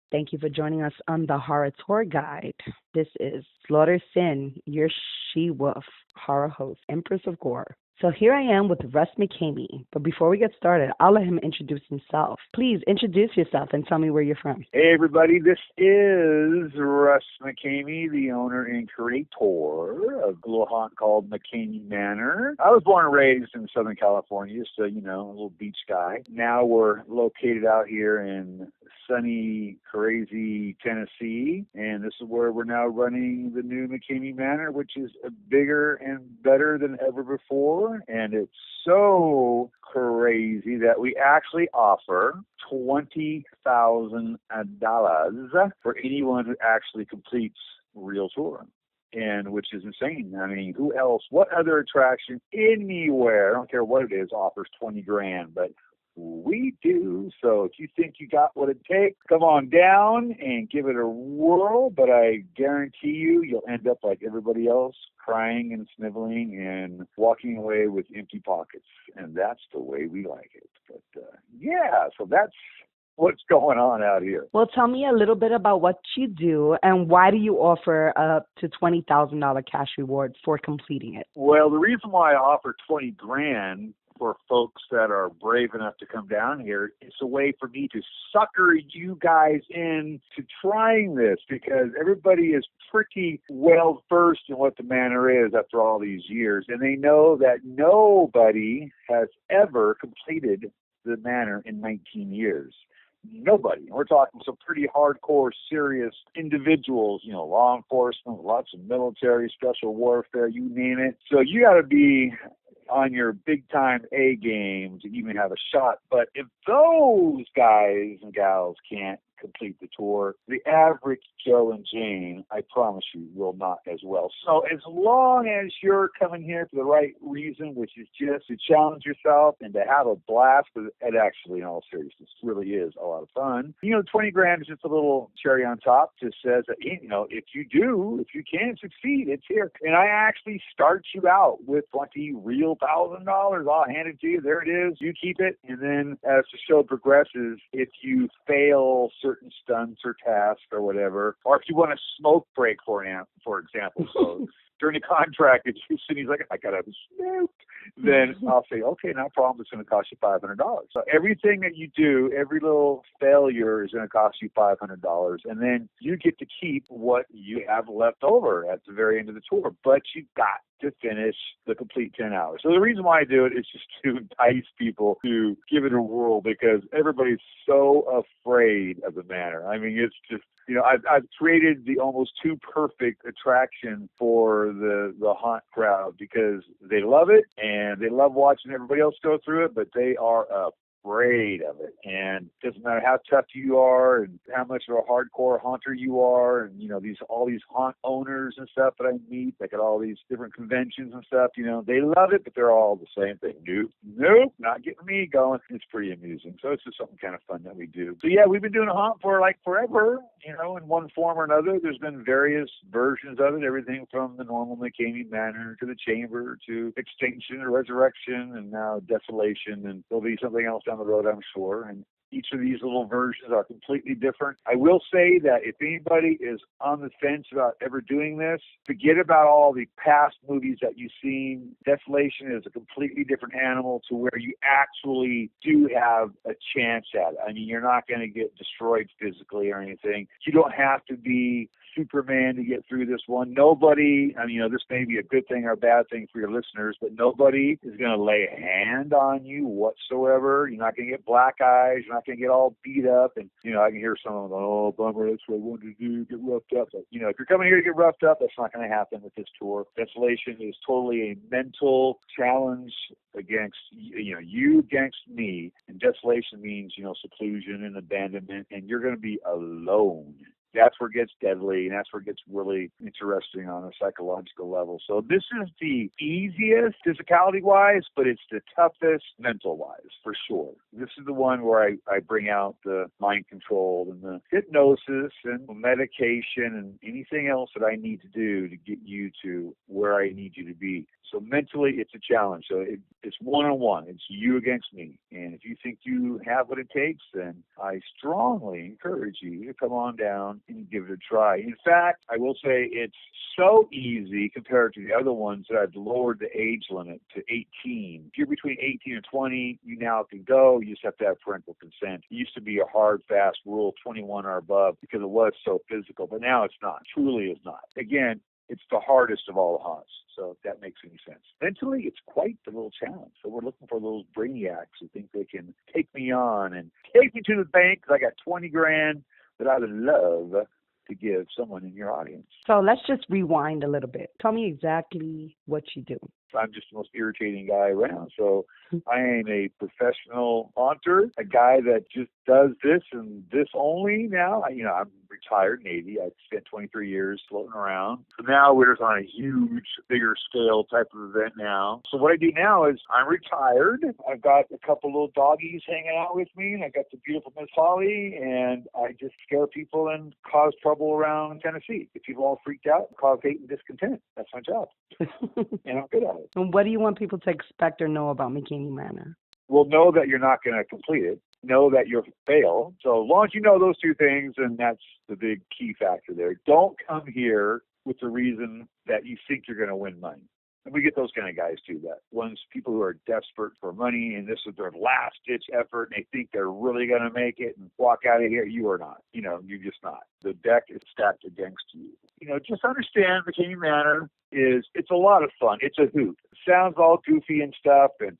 Thank you for joining us on the Horror Tour Guide. This is Slaughter Sin, your she-wolf horror host, Empress of Gore. So here I am with Russ McKamey. But before we get started, I'll let him introduce himself. Please introduce yourself and tell me where you're from. Hey, everybody. This is Russ McKamey, the owner and creator of a little haunt called McKamey Manor. I was born and raised in Southern California, so, a little beach guy. Now we're located out here in sunny, crazy Tennessee, and this is where we're now running the new McKamey Manor, which is bigger and better than ever before, and it's so crazy that we actually offer $20,000 for anyone who actually completes real tour. And which is insane. I mean, who else, what other attraction anywhere, I don't care what it is, offers $20,000, but we do. So if you think you got what it takes, come on down and give it a whirl. But I guarantee you'll end up like everybody else, crying and sniveling and walking away with empty pockets. And that's the way we like it. But so that's what's going on out here. Well, tell me a little bit about what you do and why do you offer up to $20,000 cash reward for completing it? Well, the reason why I offer $20,000 for folks that are brave enough to come down here, it's a way for me to sucker you guys in to trying this, because everybody is pretty well versed in what the manor is after all these years, and they know that nobody has ever completed the manor in 19 years. Nobody. We're talking some pretty hardcore, serious individuals, law enforcement, lots of military, special warfare, you name it. So you got to be on your big time A game to even have a shot. But if those guys and gals can't complete the tour, the average Joe and Jane, I promise you, will not as well. So as long as you're coming here for the right reason, which is just to challenge yourself and to have a blast, because it actually, in all seriousness, really is a lot of fun. $20,000 is just a little cherry on top. Just says that, if you can succeed, it's here. And I actually start you out with $20,000. I'll hand it to you. There it is. You keep it. And then as the show progresses, if you fail certain stunts or tasks or whatever, or if you want a smoke break, for example, so during the contract, if he's like, I got to smoke, then I'll say, okay, no problem, it's going to cost you $500. So everything that you do, every little failure is going to cost you $500, and then you get to keep what you have left over at the very end of the tour, but you got to finish the complete 10 hours. So the reason why I do it is just to entice people to give it a whirl, because everybody's so afraid of the manor. I mean, it's just, I've created the almost too perfect attraction for the haunt crowd, because they love it and they love watching everybody else go through it, but they are afraid of it. And it doesn't matter how tough you are and how much of a hardcore haunter you are, and all these haunt owners and stuff that I meet, like at all these different conventions and stuff, they love it, but they're all the same thing. Nope, not getting me going. It's pretty amusing. So it's just something kind of fun that we do. So yeah, we've been doing a haunt for like forever, in one form or another. There's been various versions of it, everything from the normal McKamey Manor to the Chamber to Extinction or Resurrection, and now Desolation, and there'll be something else down the road, I'm sure. And each of these little versions are completely different. I will say that if anybody is on the fence about ever doing this, forget about all the past movies that you've seen. Desolation is a completely different animal to where you actually do have a chance at it. I mean, you're not going to get destroyed physically or anything. You don't have to be Superman to get through this one. Nobody, this may be a good thing or a bad thing for your listeners, but nobody is going to lay a hand on you whatsoever. You're not going to get black eyes. You're not going to get all beat up. And, I can hear someone going, oh, bummer, that's what I wanted to do, get roughed up. But, if you're coming here to get roughed up, that's not going to happen with this tour. Desolation is totally a mental challenge against, you against me. And desolation means, seclusion and abandonment, and you're going to be alone. That's where it gets deadly, and that's where it gets really interesting on a psychological level. So this is the easiest physicality-wise, but it's the toughest mental-wise, for sure. This is the one where I bring out the mind control and the hypnosis and medication and anything else that I need to do to get you to where where I need you to be. So mentally, it's a challenge. So it's one-on-one. It's you against me. And if you think you have what it takes, then I strongly encourage you to come on down and give it a try. In fact, I will say it's so easy compared to the other ones that I've lowered the age limit to 18. If you're between 18 and 20, you now can go. You just have to have parental consent. It used to be a hard, fast rule, 21 or above, because it was so physical. But now it's not. Truly is not. Again, it's the hardest of all the haunts, so if that makes any sense. Mentally, it's quite the little challenge. So we're looking for those brainiacs who think they can take me on and take me to the bank because I got 20 grand that I would love to give someone in your audience. So let's just rewind a little bit. Tell me exactly what you do. I'm just the most irritating guy around. So I am a professional haunter, a guy that just does this and this only now. I'm retired Navy. I spent 23 years floating around. So now we're just on a huge, bigger scale type of event now. So what I do now is I'm retired. I've got a couple little doggies hanging out with me, and I got the beautiful Miss Holly, and I just scare people and cause trouble around Tennessee. Get people all freaked out, cause hate and discontent. That's my job. And I'm good at it. And what do you want people to expect or know about McKamey Manor? Well, know that you're not going to complete it. Know that you'll fail. So as long as you know those two things, then that's the big key factor there. Don't come here with the reason that you think you're going to win money. And we get those kind of guys too, that ones, people who are desperate for money and this is their last ditch effort and they think they're really going to make it and walk out of here. You are not. You're just not. The deck is stacked against you. Just understand McKamey Manor it's a lot of fun. It's a hoot. It sounds all goofy and stuff, and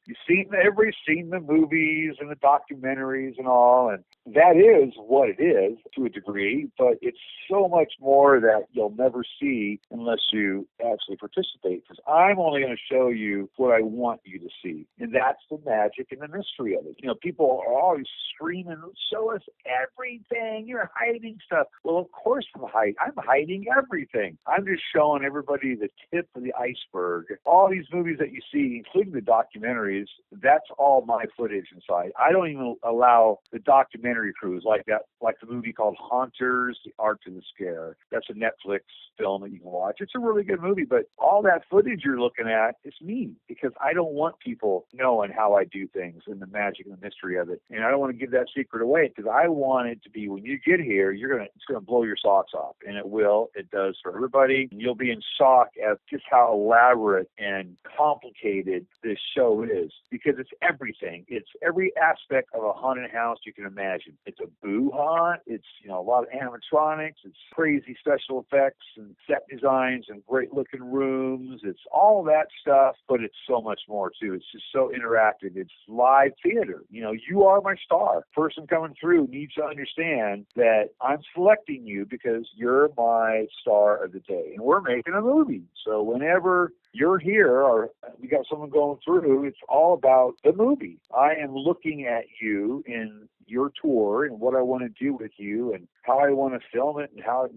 everybody's seen the movies and the documentaries and all, and that is what it is to a degree, but it's so much more that you'll never see unless you actually participate, because I'm only going to show you what I want you to see, and that's the magic and the mystery of it. People are always screaming, show us everything, you're hiding stuff. Well, of course I'm hiding everything. I'm just showing everybody the tip of the iceberg. All these movies that you see, including the documentaries, that's all my footage inside. I don't even allow the documentary crews like that, like the movie called Haunters, The Art to the Scare. That's a Netflix film that you can watch. It's a really good movie, but all that footage you're looking at is me, because I don't want people knowing how I do things and the magic and the mystery of it. And I don't want to give that secret away, because I want it to be, when you get here, it's going to blow your socks off. And it will. It does for everybody. And you'll be in shock at just how elaborate and complicated this show is, because it's everything. It's every aspect of a haunted house you can imagine. It's a boo haunt. It's, a lot of animatronics. It's crazy special effects and set designs and great looking rooms. It's all that stuff, but it's so much more too. It's just so interactive. It's live theater. You are my star. Person coming through needs to understand that I'm selecting you because you're my star of the day, and we're making a movie. So whenever you're here or we got someone going through, it's all about the movie. I am looking at you in your tour and what I want to do with you and how I want to film it and how,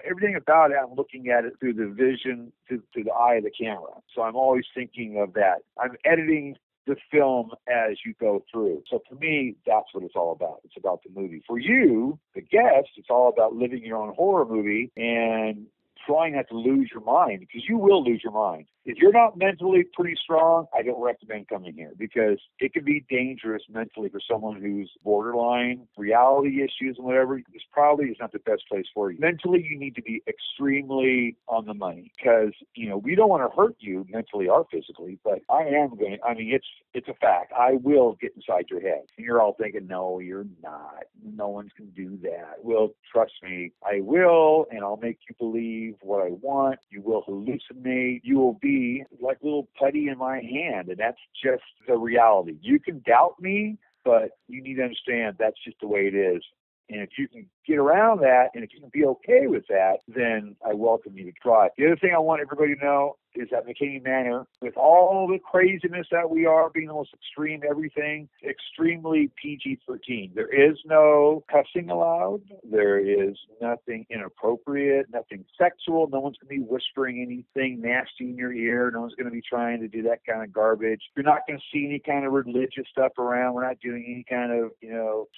everything about it, I'm looking at it through the vision, through the eye of the camera. So I'm always thinking of that. I'm editing the film as you go through. So for me, that's what it's all about. It's about the movie. For you, the guest, it's all about living your own horror movie and trying not to lose your mind, because you will lose your mind. If you're not mentally pretty strong, I don't recommend coming here, because it can be dangerous mentally for someone who's borderline reality issues and whatever. This probably is not the best place for you. Mentally, you need to be extremely on the money, because, we don't want to hurt you mentally or physically, but it's a fact. I will get inside your head. And you're all thinking, no, you're not. No one's going to do that. Well, trust me, I will, and I'll make you believe what I want. You will hallucinate. You will be like little putty in my hand, and that's just the reality. You can doubt me, but you need to understand that's just the way it is. And if you can get around that, and if you can be okay with that, then I welcome you to try. The other thing I want everybody to know is that McKamey Manor, with all the craziness that we are, being the most extreme everything, extremely PG-13. There is no cussing allowed. There is nothing inappropriate, nothing sexual. No one's going to be whispering anything nasty in your ear. No one's going to be trying to do that kind of garbage. You're not going to see any kind of religious stuff around. We're not doing any kind of,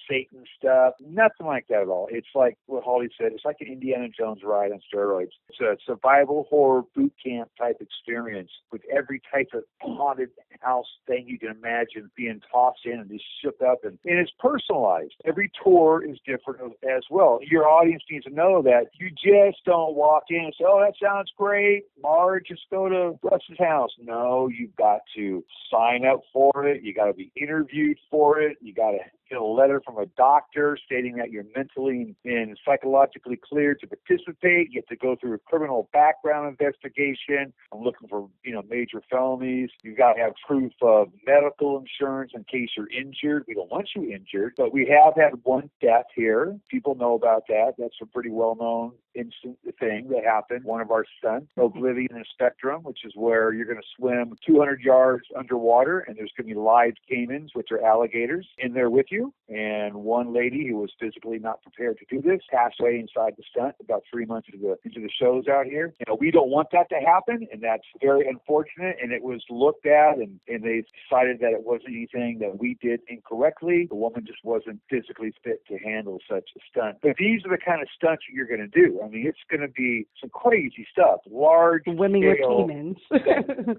Satan stuff. Nothing like that at all. It's like what Holly said. It's like an Indiana Jones ride on steroids. It's a survival horror boot camp type experience with every type of haunted house thing you can imagine being tossed in and just shook up. And it's personalized. Every tour is different as well. Your audience needs to know that you just don't walk in and say, oh, that sounds great, Marge, just go to Russ's house. No, you've got to sign up for it. You got to be interviewed for it. You got to get a letter from a doctor stating that you're mentally and psychologically cleared to participate. You have to go through a criminal background investigation. I'm looking for, major felonies. You've got to have proof of medical insurance in case you're injured. We don't want you injured, but we have had one death here. People know about that. That's a pretty well-known instant thing that happened. One of our stunts, Oblivion and Spectrum, which is where you're going to swim 200 yards underwater, and there's going to be live caimans, which are alligators, in there with you. And one lady who was physically not prepared to do this passed away inside the stunt about 3 months into the shows out here. We don't want that to happen, and that's very unfortunate. And it was looked at, and they decided that it wasn't anything that we did incorrectly. The woman just wasn't physically fit to handle such a stunt. But these are the kind of stunts that you're going to do. I mean, it's going to be some crazy stuff, large swimming with caimans.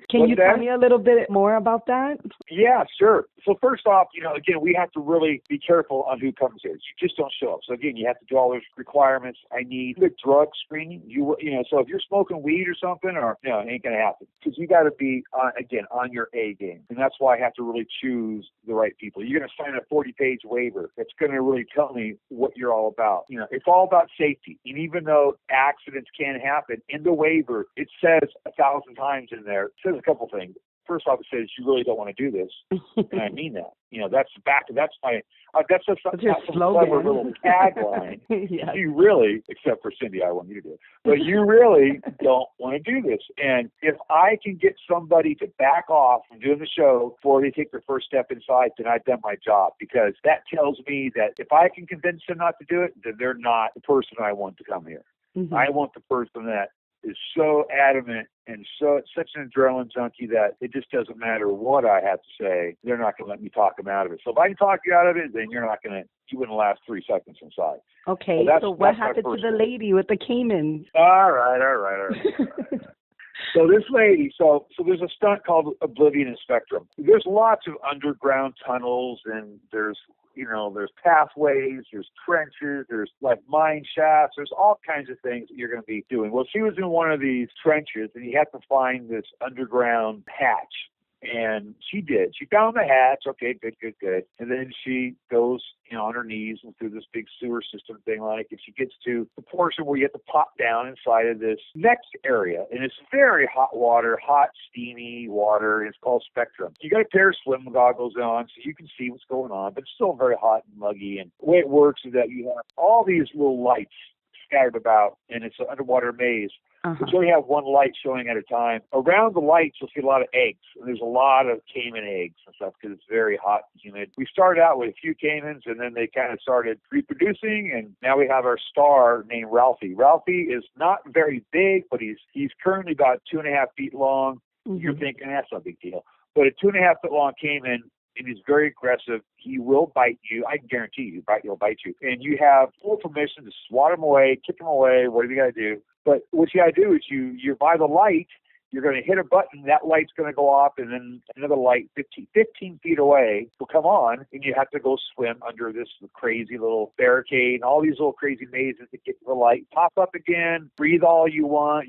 Can you that? tell me a little bit more about that? Yeah, sure. So first off, again, we have to really be careful on who comes here. You just don't show up. So again, you have to do all those requirements. I need the drug screening. So if you're smoking weed or something, it ain't going to happen, because you got to be on your A game. And that's why I have to really choose the right people. You're going to sign a 40-page waiver that's going to really tell me what you're all about. It's all about safety. And even though accidents can happen, in the waiver, it says 1,000 times in there, it says a couple things. First off, it says you really don't want to do this, and I mean that. That's just some clever little tagline. Yes. You really, except for Cindy, I want you to do it, but you really don't want to do this. And if I can get somebody to back off from doing the show before they take their first step inside, then I've done my job, because that tells me that if I can convince them not to do it, then they're not the person I want to come here. Mm-hmm. I want the person that is so adamant and such an adrenaline junkie that it just doesn't matter what I have to say. They're not going to let me talk them out of it. So if I can talk you out of it, then you wouldn't last 3 seconds inside. Okay, so what happened to the lady with the caimans? All right. So this lady, so there's a stunt called Oblivion and Spectrum. There's lots of underground tunnels, and there's pathways, there's trenches, there's like mine shafts, there's all kinds of things that you're going to be doing. Well, she was in one of these trenches, and you have to find this underground hatch. And she did. She found the hatch. Okay, good. And then she goes, on her knees and through this big sewer system thing, and she gets to the portion where you have to pop down inside of this next area. And it's very hot water, hot, steamy water. And it's called Spectrum. You got a pair of swim goggles on so you can see what's going on, but it's still very hot and muggy. And the way it works is that you have all these little lights scattered about, and it's an underwater maze. But you only have one light showing at a time. Around the lights, you'll see a lot of eggs. And there's a lot of caiman eggs and stuff, because it's very hot and humid. We started out with a few caimans, and then they kind of started reproducing, and now we have our star named Ralphie. Ralphie is not very big, but he's currently about 2.5 feet long. Mm-hmm. You're thinking that's no big deal. But a 2.5 foot long caiman, and he's very aggressive. He will bite you. I can guarantee you, he'll bite you. And you have full permission to swat him away, kick him away, whatever you got to do. But what you got to do is you're by the light. You're going to hit a button. That light's going to go off, and then another light 15 feet away will come on, and you have to go swim under this crazy little barricade and all these little crazy mazes to get to the light. Pop up again. Breathe all you want.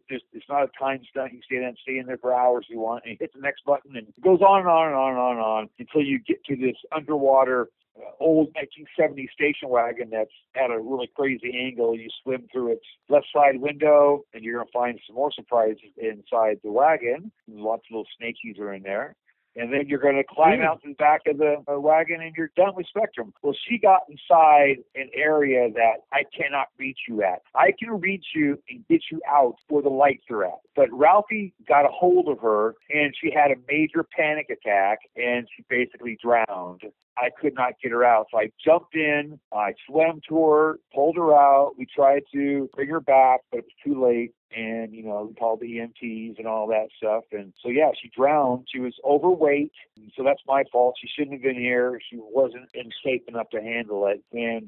It's not a time stunt. You can stay in there for hours you want, and you hit the next button, and it goes on and on and on and on and on until you get to this underwater old 1970s station wagon that's at a really crazy angle. You swim through its left side window, and you're going to find some more surprises inside the wagon. Lots of little snakies are in there. And then you're going to climb out to the back of the wagon, and you're done with Spectrum. Well, she got inside an area that I cannot reach you at. I can reach you and get you out where the lights are at. But Ralphie got a hold of her, and she had a major panic attack, and she basically drowned. I could not get her out. So I jumped in, I swam to her, pulled her out. We tried to bring her back, but it was too late. and, we called the EMTs and all that stuff. And so, yeah, she drowned. She was overweight. So that's my fault. She shouldn't have been here. She wasn't in shape enough to handle it.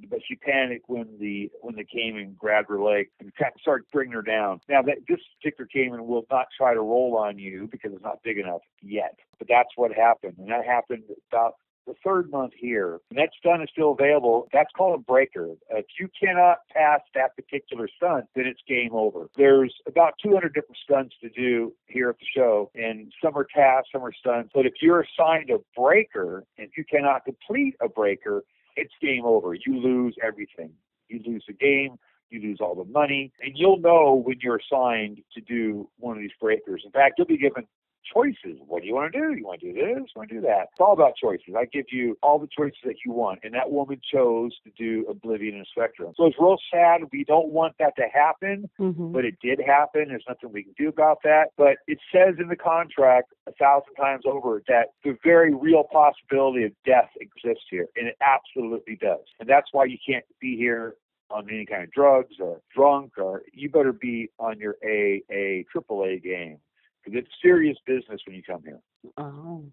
But she panicked when they came and grabbed her leg and started bringing her down. Now, this particular caiman will not try to roll on you because it's not big enough yet. But that's what happened. And that happened about the third month here. And that stunt is still available. That's called a breaker. If you cannot pass that particular stunt, then it's game over. There's about 200 different stunts to do here at the show, and some are tasks, some are stunts. But if you're assigned a breaker, and if you cannot complete a breaker, it's game over. You lose everything. You lose the game. You lose all the money. And you'll know when you're assigned to do one of these breakers. In fact, you'll be given choices. What do you want to do? You want to do this? You want to do that? It's all about choices. I give you all the choices that you want. And that woman chose to do Oblivion and Spectrum. So it's real sad. We don't want that to happen, but it did happen. There's nothing we can do about that. But it says in the contract 1,000 times over that the very real possibility of death exists here. And it absolutely does. And that's why you can't be here on any kind of drugs or drunk, or you better be on your AAA game. It's serious business when you come here. Oh.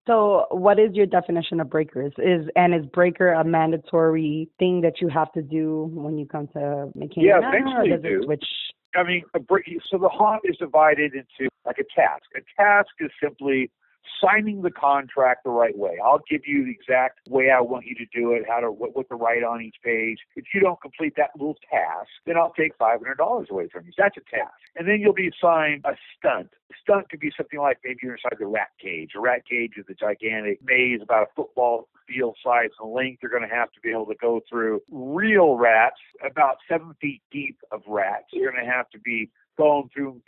So what is your definition of breakers? Is breaker a mandatory thing that you have to do when you come to McKamey Yeah, Manor, eventually or does it switch? I mean, so the haunt is divided into like a task. A task is simply signing the contract the right way. I'll give you the exact way I want you to do it, what to write on each page. If you don't complete that little task, then I'll take $500 away from you. So that's a task. And then you'll be assigned a stunt. A stunt could be something like maybe you're inside the rat cage. A rat cage is a gigantic maze about a football field size and length. You're going to have to be able to go through real rats, about 7 feet deep of rats. You're going to have to be going through,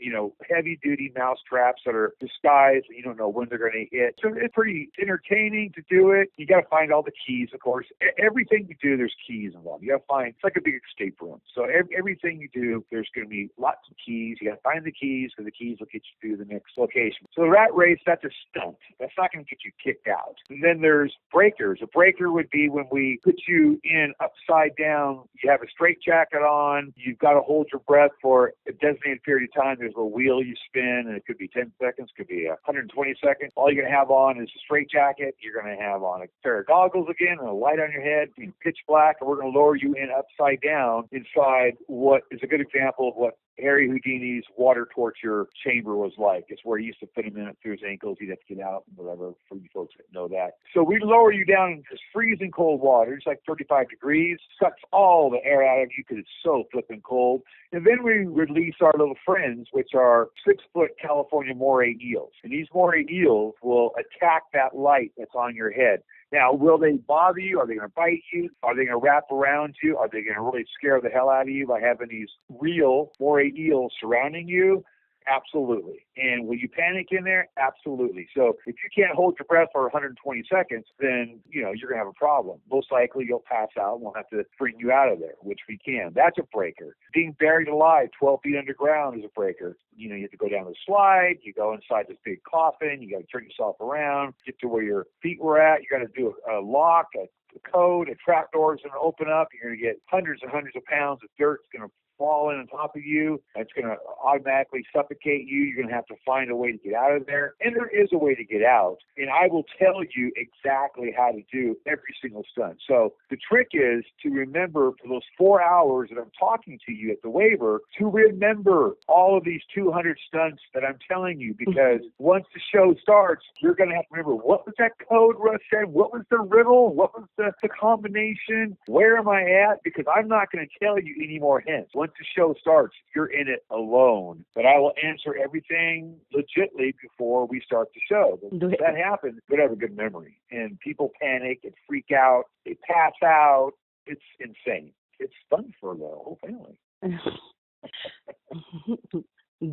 heavy-duty mouse traps that are disguised, and you don't know when they're going to hit. So it's pretty entertaining to do it. You got to find all the keys, of course. Everything you do, there's keys involved. You got to find, it's like a big escape room. So everything you do, there's going to be lots of keys. You got to find the keys, because the keys will get you to the next location. So the rat race, that's a stunt. That's not going to get you kicked out. And then there's breakers. A breaker would be when we put you in upside down. You have a straitjacket on. You've got to hold your breath for a designated period of time. There's a wheel you spin, and it could be 10 seconds, could be 120 seconds. All you're going to have on is a straitjacket. You're going to have on a pair of goggles again and a light on your head, be pitch black, and we're going to lower you in upside down inside what is a good example of what Harry Houdini's water torture chamber was like. It's where he used to put him in it through his ankles. He'd have to get out and whatever, for you folks that know that. So we lower you down into this freezing cold water. It's like 35 degrees. Sucks all the air out of you because it's so flipping cold. And then we release our little friends, which are 6-foot California moray eels. And these moray eels will attack that light that's on your head. Now, will they bother you? Are they going to bite you? Are they going to wrap around you? Are they going to really scare the hell out of you by having these real moray eels surrounding you? Absolutely. And will you panic in there? Absolutely. So if you can't hold your breath for 120 seconds, then, you're going to have a problem. Most likely you'll pass out and we'll have to bring you out of there, which we can. That's a breaker. Being buried alive 12 feet underground is a breaker. You have to go down the slide. You go inside this big coffin. You got to turn yourself around, get to where your feet were at. You got to do a lock, a code, a trap door is going to open up. You're going to get hundreds and hundreds of pounds of dirt. It's going to fall in on top of you. It's going to automatically suffocate you. You're going to have to find a way to get out of there. And there is a way to get out. And I will tell you exactly how to do every single stunt. So the trick is to remember for those 4 hours that I'm talking to you at the waiver, to remember all of these 200 stunts that I'm telling you, because once the show starts, you're going to have to remember, what was that code Russ said? What was the riddle? What was the combination? Where am I at? Because I'm not going to tell you any more hints. Once the show starts, you're in it alone. But I will answer everything legitly before we start the show. If that happens, you'll have a good memory. And people panic and freak out. They pass out. It's insane. It's fun for the whole family.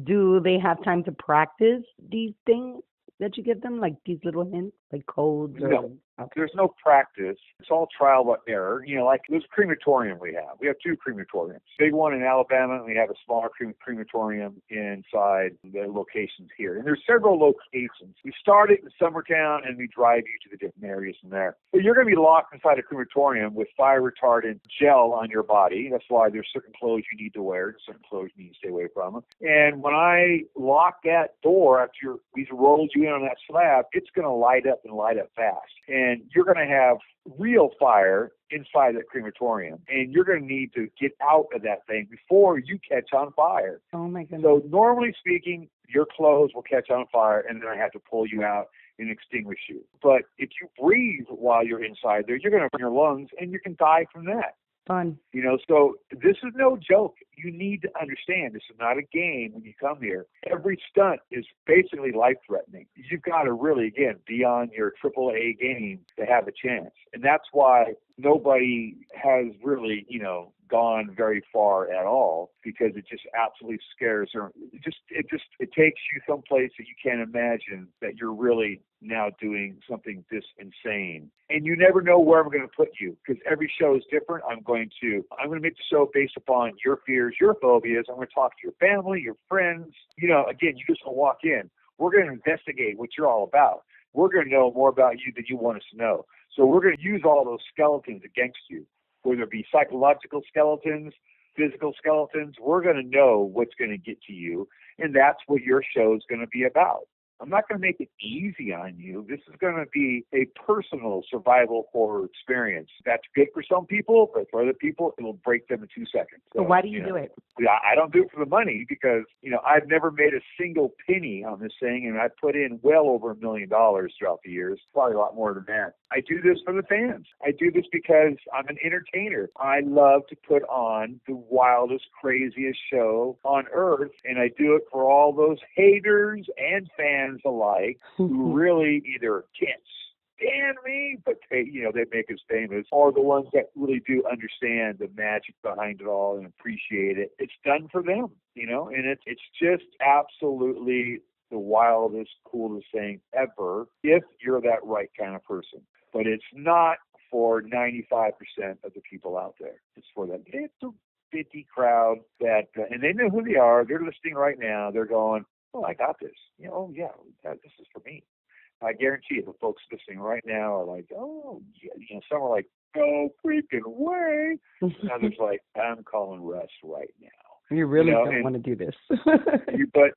Do they have time to practice these things that you give them, like these little hints, like codes? Or... Okay. There's no practice. It's all trial by error. Like this crematorium we have. We have 2 crematoriums. Big one in Alabama, and we have a smaller crematorium inside the locations here. And there's several locations. We start it in Summertown, and we drive you to the different areas from there. But you're going to be locked inside a crematorium with fire retardant gel on your body. That's why there's certain clothes you need to wear, certain clothes you need to stay away from. And when I lock that door after we've rolled you in on that slab, it's going to light up and light up fast. And you're going to have real fire inside that crematorium. And you're going to need to get out of that thing before you catch on fire. Oh, my goodness. So normally speaking, your clothes will catch on fire, and then I have to pull you out and extinguish you. But if you breathe while you're inside there, you're going to burn your lungs, and you can die from that. Fun. So this is no joke. You need to understand this is not a game when you come here. Every stunt is basically life-threatening. You've got to really, again, be on your AAA game to have a chance. And that's why nobody has really, gone very far at all, because it just absolutely scares them. It takes you someplace that you can't imagine that you're really now doing something this insane. And you never know where I'm going to put you, because every show is different. I'm going to make the show based upon your fears, your phobias. I'm going to talk to your family, your friends. Again, you just don't walk in. We're going to investigate what you're all about. We're going to know more about you than you want us to know. So we're going to use all those skeletons against you, whether it be psychological skeletons, physical skeletons. We're going to know what's going to get to you, and that's what your show is going to be about. I'm not going to make it easy on you. This is going to be a personal survival horror experience. That's good for some people, but for other people, it'll break them in 2 seconds. So why do you do it? I don't do it for the money because, I've never made a single penny on this thing, and I put in well over $1 million throughout the years, probably a lot more than that. I do this for the fans. I do this because I'm an entertainer. I love to put on the wildest, craziest show on earth, and I do it for all those haters and fans alike who really either can't stand me, but they make us famous, or the ones that really do understand the magic behind it all and appreciate it. It's done for them, and it's just absolutely the wildest, coolest thing ever if you're that right kind of person. But it's not for 95% of the people out there. It's for that little bitty crowd that, and they know who they are. They're listening right now. They're going, "Oh, I got this." Oh yeah, this is for me. I guarantee you, the folks listening right now are like, "Oh yeah," some are like, "No freaking way." Others like, "I'm calling Russ right now." You really don't want to do this. but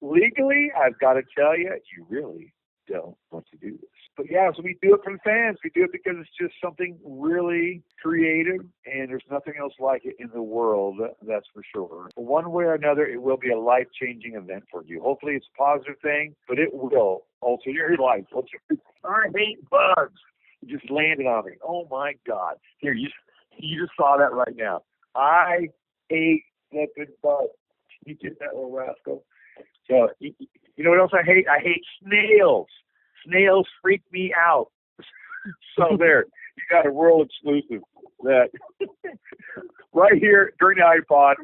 legally, I've got to tell you, you really don't want to do this. But yeah, so we do it for the fans. We do it because it's just something really creative, and there's nothing else like it in the world, that's for sure. One way or another, it will be a life-changing event for you. Hopefully it's a positive thing, but it will alter your life. I hate bugs. It just landed on me. Oh my God. Here, you just saw that right now. I hate flipping bugs. You did that, little rascal. So, you know what else I hate? I hate snails. Snails freak me out. So there, you got a world exclusive. That right here during the iPod,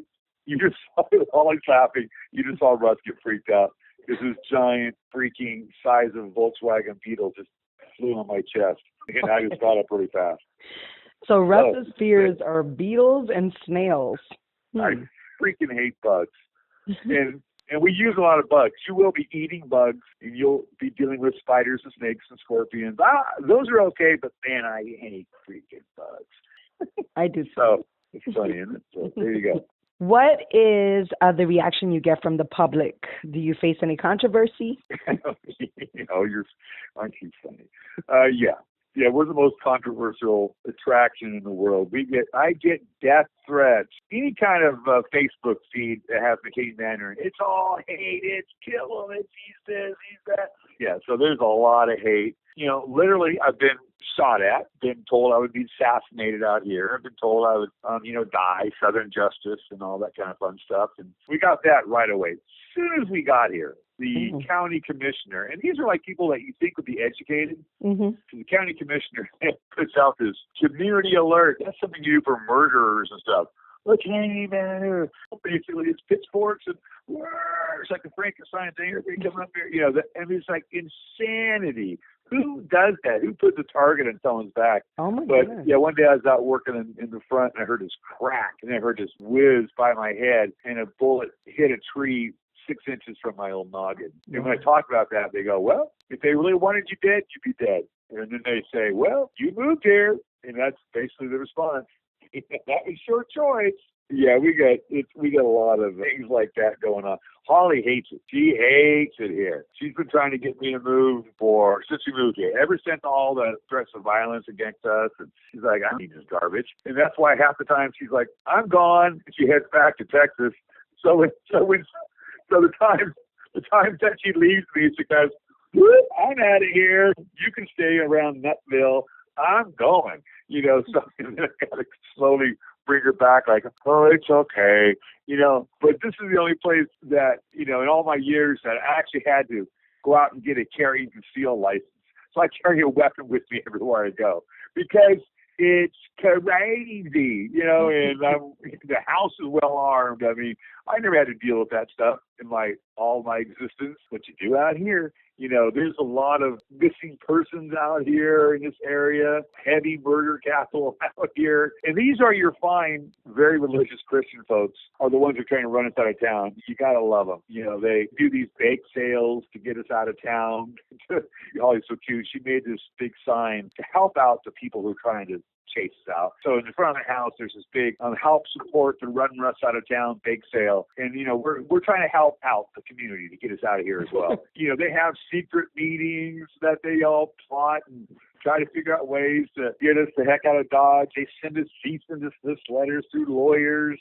you just saw always laughing. You just saw Russ get freaked out because this giant freaking size of Volkswagen Beetle just flew on my chest, and I just got up really fast. So Russ's fears are beetles and snails. I freaking hate bugs. And we use a lot of bugs. You will be eating bugs, and you'll be dealing with spiders and snakes and scorpions. Those are okay, but man, I hate freaking bugs. I do. So it's funny, isn't it? So there you go. What is the reaction you get from the public? Do you face any controversy? Aren't you funny? Yeah, we're the most controversial attraction in the world. I get death threats. Any kind of Facebook feed that has McKamey Manor, it's all hate. It's kill him. It's he's this, he's that. Yeah, so there's a lot of hate. Literally, I've been shot at, been told I would be assassinated out here. I've been told I would, die, Southern justice, and all that kind of fun stuff. And we got that right away. As soon as we got here, the county commissioner, and these are like people that you think would be educated. So the county commissioner puts out this community alert. That's something you do for murderers and stuff. McKamey Manor. Basically, it's pitchforks and it's like the Frankenstein thing. Everybody coming up here, and it's like insanity. who does that? Who puts a target on someone's back? Oh my But goodness. yeah, one day I was out working in the front, and I heard this crack, and I heard this whiz by my head, and a bullet hit a tree 6 inches from my old noggin. And when I talk about that, they go, well, if they really wanted you dead, you'd be dead. And then they say, well, you moved here. And that's basically the response. That was your choice. Yeah, we got a lot of things like that going on. Holly hates it. She hates it here. She's been trying to get me to move since we moved here. Ever since all the threats of violence against us, and she's like, I need this garbage. And that's why half the time she's like, I'm gone. And she heads back to Texas. So the time that she leaves me, she goes, I'm out of here. You can stay around Nutville. I'm going. So I got to slowly bring her back like, oh, it's okay. But this is the only place that, in all my years that I actually had to go out and get a carry and conceal license. So I carry a weapon with me everywhere I go because it's crazy, and the house is well armed. I mean, I never had to deal with that stuff in all my existence. What you do out here, there's a lot of missing persons out here in this area, heavy murder capital out here. And these are your fine, very religious Christian folks are the ones who are trying to run us out of town. You got to love them. They do these bake sales to get us out of town. Holly's so cute. She made this big sign to help out the people who are trying to chase us out. So in the front of the house, there's this big help support the run us out of town bake sale. And, we're trying to help out the community to get us out of here as well. They have secret meetings that they all plot and try to figure out ways to get us the heck out of Dodge. They send us cease and desist letters through lawyers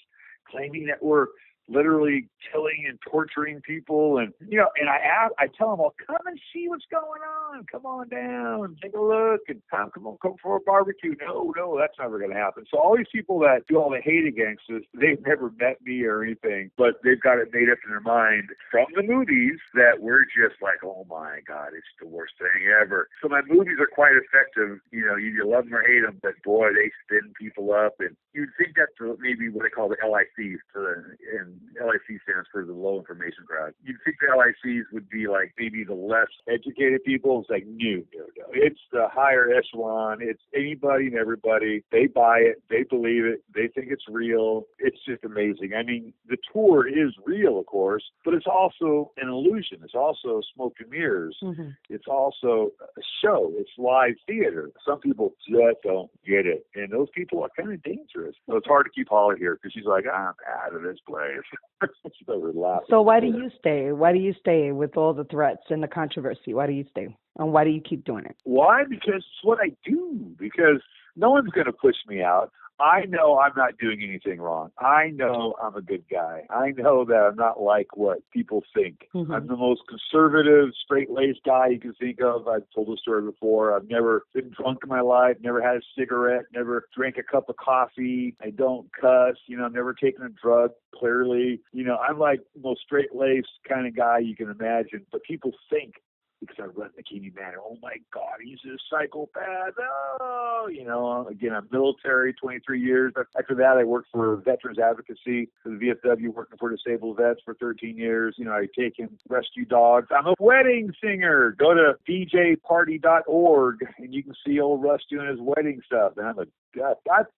claiming that we're literally killing and torturing people. And, and I tell them, well, come and see what's going on. Come on down, take a look, and come for a barbecue. No, that's never going to happen. So all these people that do all the hate against us, they've never met me or anything, but they've got it made up in their mind from the movies that we're just like, oh my God, it's the worst thing ever. So my movies are quite effective. You love them or hate them, but boy, they spin people up. And you'd think that's maybe what they call the LICs, and LIC stands for the low information crowd. You'd think the LICs would be like maybe the less educated people. It's like, no. It's the higher echelon. It's anybody and everybody. They buy it. They believe it. They think it's real. It's just amazing. I mean, the tour is real, of course, but it's also an illusion. It's also smoke and mirrors. Mm-hmm. It's also a show. It's live theater. Some people just don't get it. And those people are kind of dangerous. So it's hard to keep Holly here because she's like, I'm out of this place. So why do you stay? Why do you stay with all the threats and the controversy? Why do you stay? And why do you keep doing it? Why? Because it's what I do. Because no one's going to push me out. I know I'm not doing anything wrong. I know I'm a good guy. I know that I'm not like what people think. Mm-hmm. I'm the most conservative, straight-laced guy you can think of. I've told the story before. I've never been drunk in my life, never had a cigarette, never drank a cup of coffee. I don't cuss. I've never taken a drug, clearly. I'm like the most straight-laced kind of guy you can imagine. But people think, because I run McKamey Manor, oh my God, he's a psychopath. Oh, again, I'm military, 23 years. After that, I worked for Veterans Advocacy for the VFW, working for disabled vets for 13 years. I take in rescue dogs. I'm a wedding singer. Go to djparty.org and you can see old Russ doing his wedding stuff. And I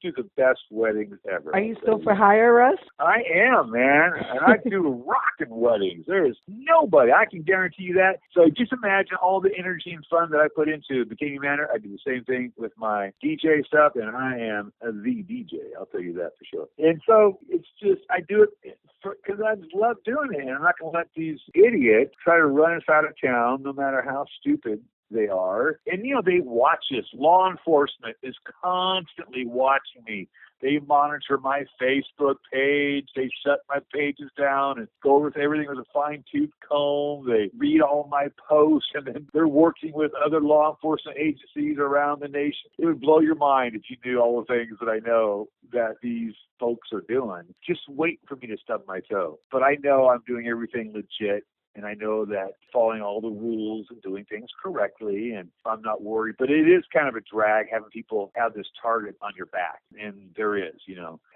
do the best weddings ever. Are you still for hire, Russ? I am, man. And I do rockin' weddings. There is nobody. I can guarantee you that. So just imagine all the energy and fun that I put into McKamey Manor. I do the same thing with my DJ stuff, and I am the DJ. I'll tell you that for sure. And so it's just, I do it because I just love doing it. And I'm not going to let these idiots try to run us out of town, no matter how stupid they are. And, they watch us. Law enforcement is constantly watching me. They monitor my Facebook page. They shut my pages down and go over everything with a fine-tooth comb. They read all my posts, and then they're working with other law enforcement agencies around the nation. It would blow your mind if you knew all the things that I know that these folks are doing. Just wait for me to stub my toe. But I know I'm doing everything legit. and I know that following all the rules and doing things correctly, and I'm not worried. But it is kind of a drag having people have this target on your back, and there is,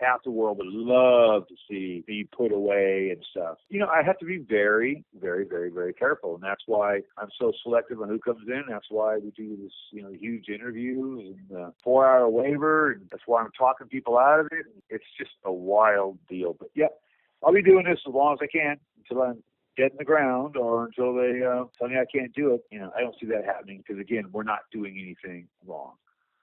half the world would love to see me put away and stuff. I have to be very, very, very, very careful, and that's why I'm so selective on who comes in. That's why we do this, huge interview and 4-hour waiver, and that's why I'm talking people out of it. It's just a wild deal. But yeah, I'll be doing this as long as I can until I'm dead in the ground or until they tell me I can't do it. I don't see that happening because, again, we're not doing anything wrong,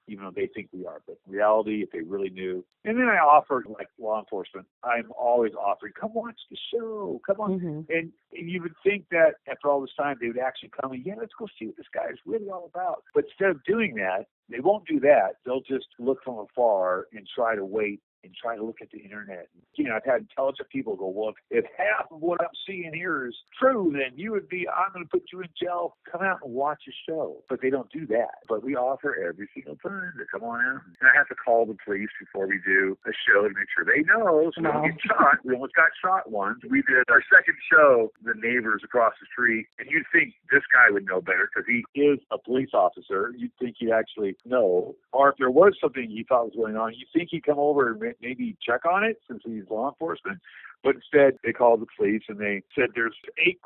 even though they think we are. But in reality, if they really knew. And then I offered, like law enforcement, I'm always offering, come watch the show, come on. Mm-hmm. And you would think that after all this time, they would actually come and, yeah, let's go see what this guy is really all about. But instead of doing that, they won't do that. They'll just look from afar and try to wait and try to look at the internet. I've had intelligent people go, well, if half of what I'm seeing here is true, then I'm going to put you in jail. Come out and watch a show. But they don't do that. But we offer every single time to come on out. And I have to call the police before we do a show to make sure they know so we don't get shot. We almost got shot once. We did our second show, the neighbors across the street, and you'd think this guy would know better because he is a police officer. You'd think he'd actually know. Or if there was something he thought was going on, you'd think he'd come over and maybe check on it since he's law enforcement. But instead, they called the police and they said there's 8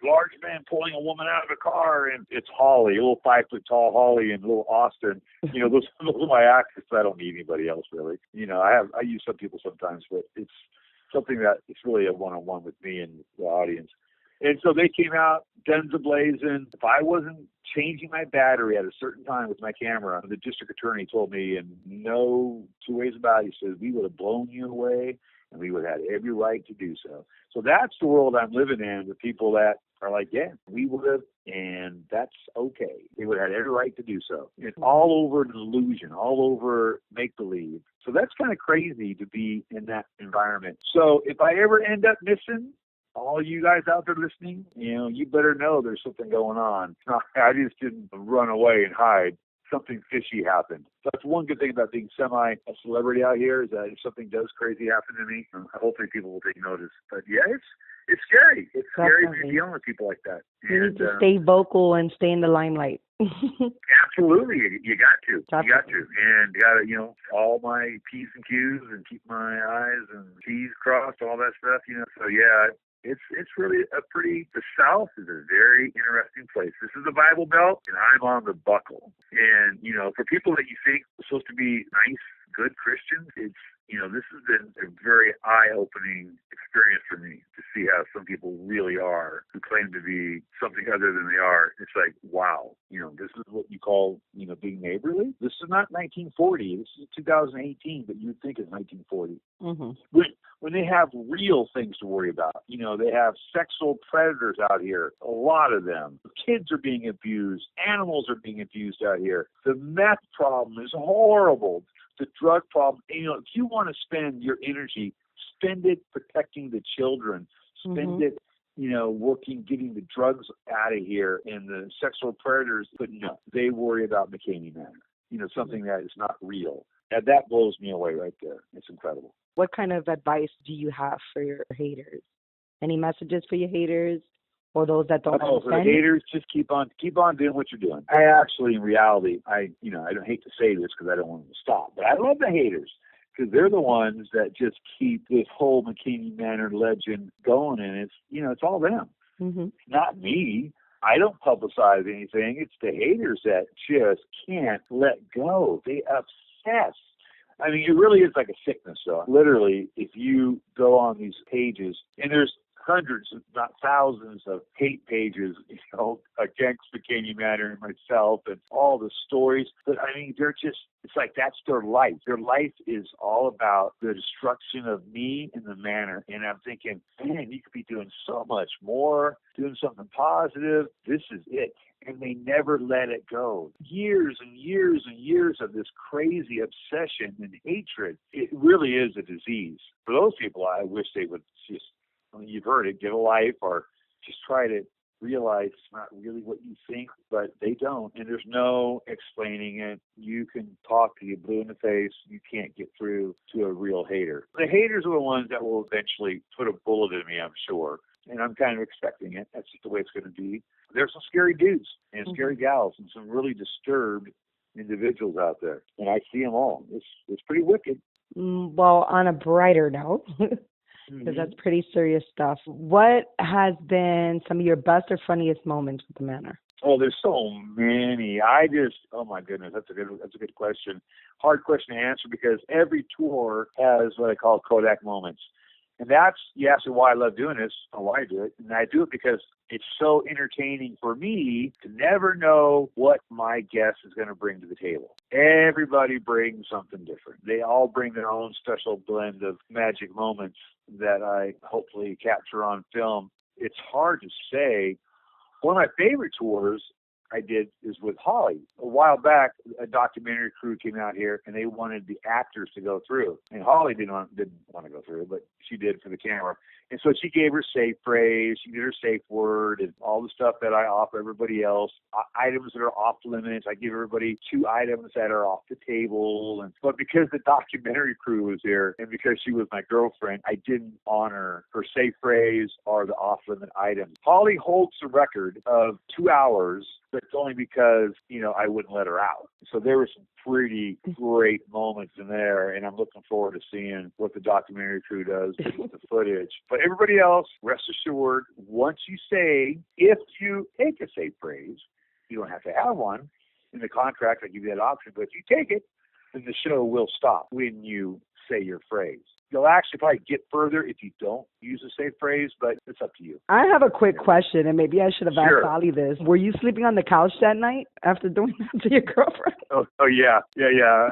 large men pulling a woman out of a car, and it's Holly, a little 5-foot-tall Holly and little Austin. Those are my actors. I don't need anybody else really. I use some people sometimes, but it's something that it's really a one-on-one with me and the audience. And so they came out, guns a-blazing. If I wasn't changing my battery at a certain time with my camera, the district attorney told me, and no two ways about it, he said, we would have blown you away, and we would have had every right to do so. So that's the world I'm living in with people that are like, yeah, we would have, and that's okay. They would have had every right to do so. It's all over an illusion, all over make-believe. So that's kind of crazy to be in that environment. So if I ever end up missing, all you guys out there listening, you better know there's something going on. I just didn't run away and hide. Something fishy happened. That's one good thing about being a celebrity out here is that if something does crazy happen to me, hopefully people will take notice. But yeah, it's scary. It's scary if you're dealing with people like that. You need to stay vocal and stay in the limelight. Absolutely. You got to. Definitely. You got to. And you got to, all my P's and Q's and keep my I's and T's crossed, all that stuff, So yeah, it's really the South is a very interesting place. This is the Bible Belt, and I'm on the buckle. And, for people that you think are supposed to be nice, good Christians, it's, this has been a very eye-opening experience for me to see how some people really are who claim to be something other than they are. It's like, wow, this is what you call, being neighborly. This is not 1940. This is 2018, but you would think it's 1940. Mm-hmm. When they have real things to worry about, they have sexual predators out here, a lot of them. Kids are being abused. Animals are being abused out here. The meth problem is horrible. The drug problem, if you want to spend your energy, spend it protecting the children, spend it, working, getting the drugs out of here and the sexual predators. But no, they worry about McKamey Manor, something that is not real. And that blows me away right there. It's incredible. What kind of advice do you have for your haters? Any messages for your haters? Or those that don't understand? For the haters, just keep on doing what you're doing. I actually, in reality, I don't hate to say this because I don't want them to stop, but I love the haters because they're the ones that just keep this whole McKamey Manor legend going, and it's all them, not me. I don't publicize anything. It's the haters that just can't let go. They obsess. I mean, it really is like a sickness, though. Literally, if you go on these pages, and there's hundreds, if not thousands, of hate pages, against McKamey Manor and myself and all the stories. But I mean, it's like that's their life. Their life is all about the destruction of me and the manor. And I'm thinking, man, you could be doing so much more, doing something positive. This is it. And they never let it go. Years and years and years of this crazy obsession and hatred. It really is a disease. For those people, I wish they would just, you've heard it, give a life or just try to realize it's not really what you think, but they don't. And there's no explaining it. You can talk to you blue in the face. You can't get through to a real hater. The haters are the ones that will eventually put a bullet in me, I'm sure. and I'm kind of expecting it. That's just the way it's going to be. There's some scary dudes and scary gals and some really disturbed individuals out there, and I see them all. It's pretty wicked. Well, on a brighter note, because that's pretty serious stuff, what has been some of your best or funniest moments with the Manor? Oh, there's so many. Oh my goodness, that's a good question. Hard question to answer because every tour has what I call Kodak moments. And that's, you ask me why I love doing this, or why I do it. And I do it because it's so entertaining for me to never know what my guest is going to bring to the table. Everybody brings something different. They all bring their own special blend of magic moments that I hopefully capture on film. It's hard to say. One of my favorite tours I did is with Holly. A while back, a documentary crew came out here, and they wanted the actors to go through. And Holly didn't want to go through, but she did for the camera. And so she gave her safe phrase, she did her safe word, and all the stuff that I offer everybody else. Items that are off limits. I give everybody 2 items that are off the table. But because the documentary crew was here, and because she was my girlfriend, I didn't honor her safe phrase or the off-limit items. Holly holds the record of 2 hours, but it's only because, I wouldn't let her out. So there were some pretty great moments in there, and I'm looking forward to seeing what the documentary crew does with the footage. But everybody else, rest assured, once you say, if you take a safe phrase, you don't have to have one. In the contract, I give you that option, but if you take it, then the show will stop when you say your phrase. You'll actually probably get further if you don't use a safe phrase, but it's up to you. I have a quick question, and maybe I should have asked Ollie this. Were you sleeping on the couch that night after doing that to your girlfriend? Oh yeah.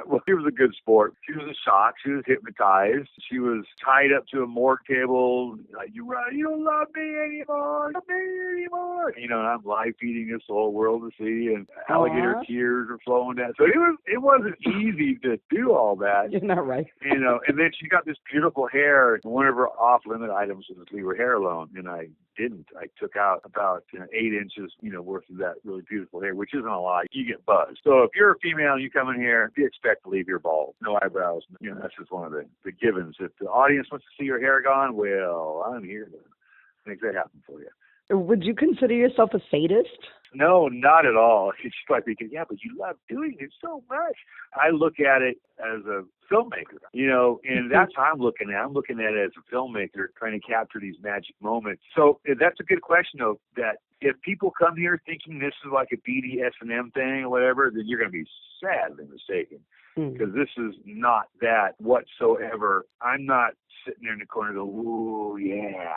Well, she was a good sport. She was in shock. She was hypnotized. She was tied up to a morgue table. Like, you don't love me anymore. And I'm live feeding this the whole world to see, and alligator tears are flowing down. So it wasn't easy to do all that. You're not right. And then she got this beautiful hair. One of her off-limit items was to leave her hair alone, and I didn't. I took out about 8 inches, worth of that really beautiful hair, which isn't a lot. You get buzzed. So if you're a female and you come in here, you expect to leave your bald, no eyebrows. That's just one of the givens. If the audience wants to see your hair gone, well, I'm here to make that happen for you. Would you consider yourself a sadist? No, not at all. She's like thinking, yeah, but you love doing it so much. I look at it as a filmmaker, and that's how I'm looking at it. I'm looking at it as a filmmaker trying to capture these magic moments. So that's a good question, though, that if people come here thinking this is like a BDSM thing or whatever, then you're going to be sadly mistaken, because this is not that whatsoever. I'm not sitting there in the corner going, ooh, yeah.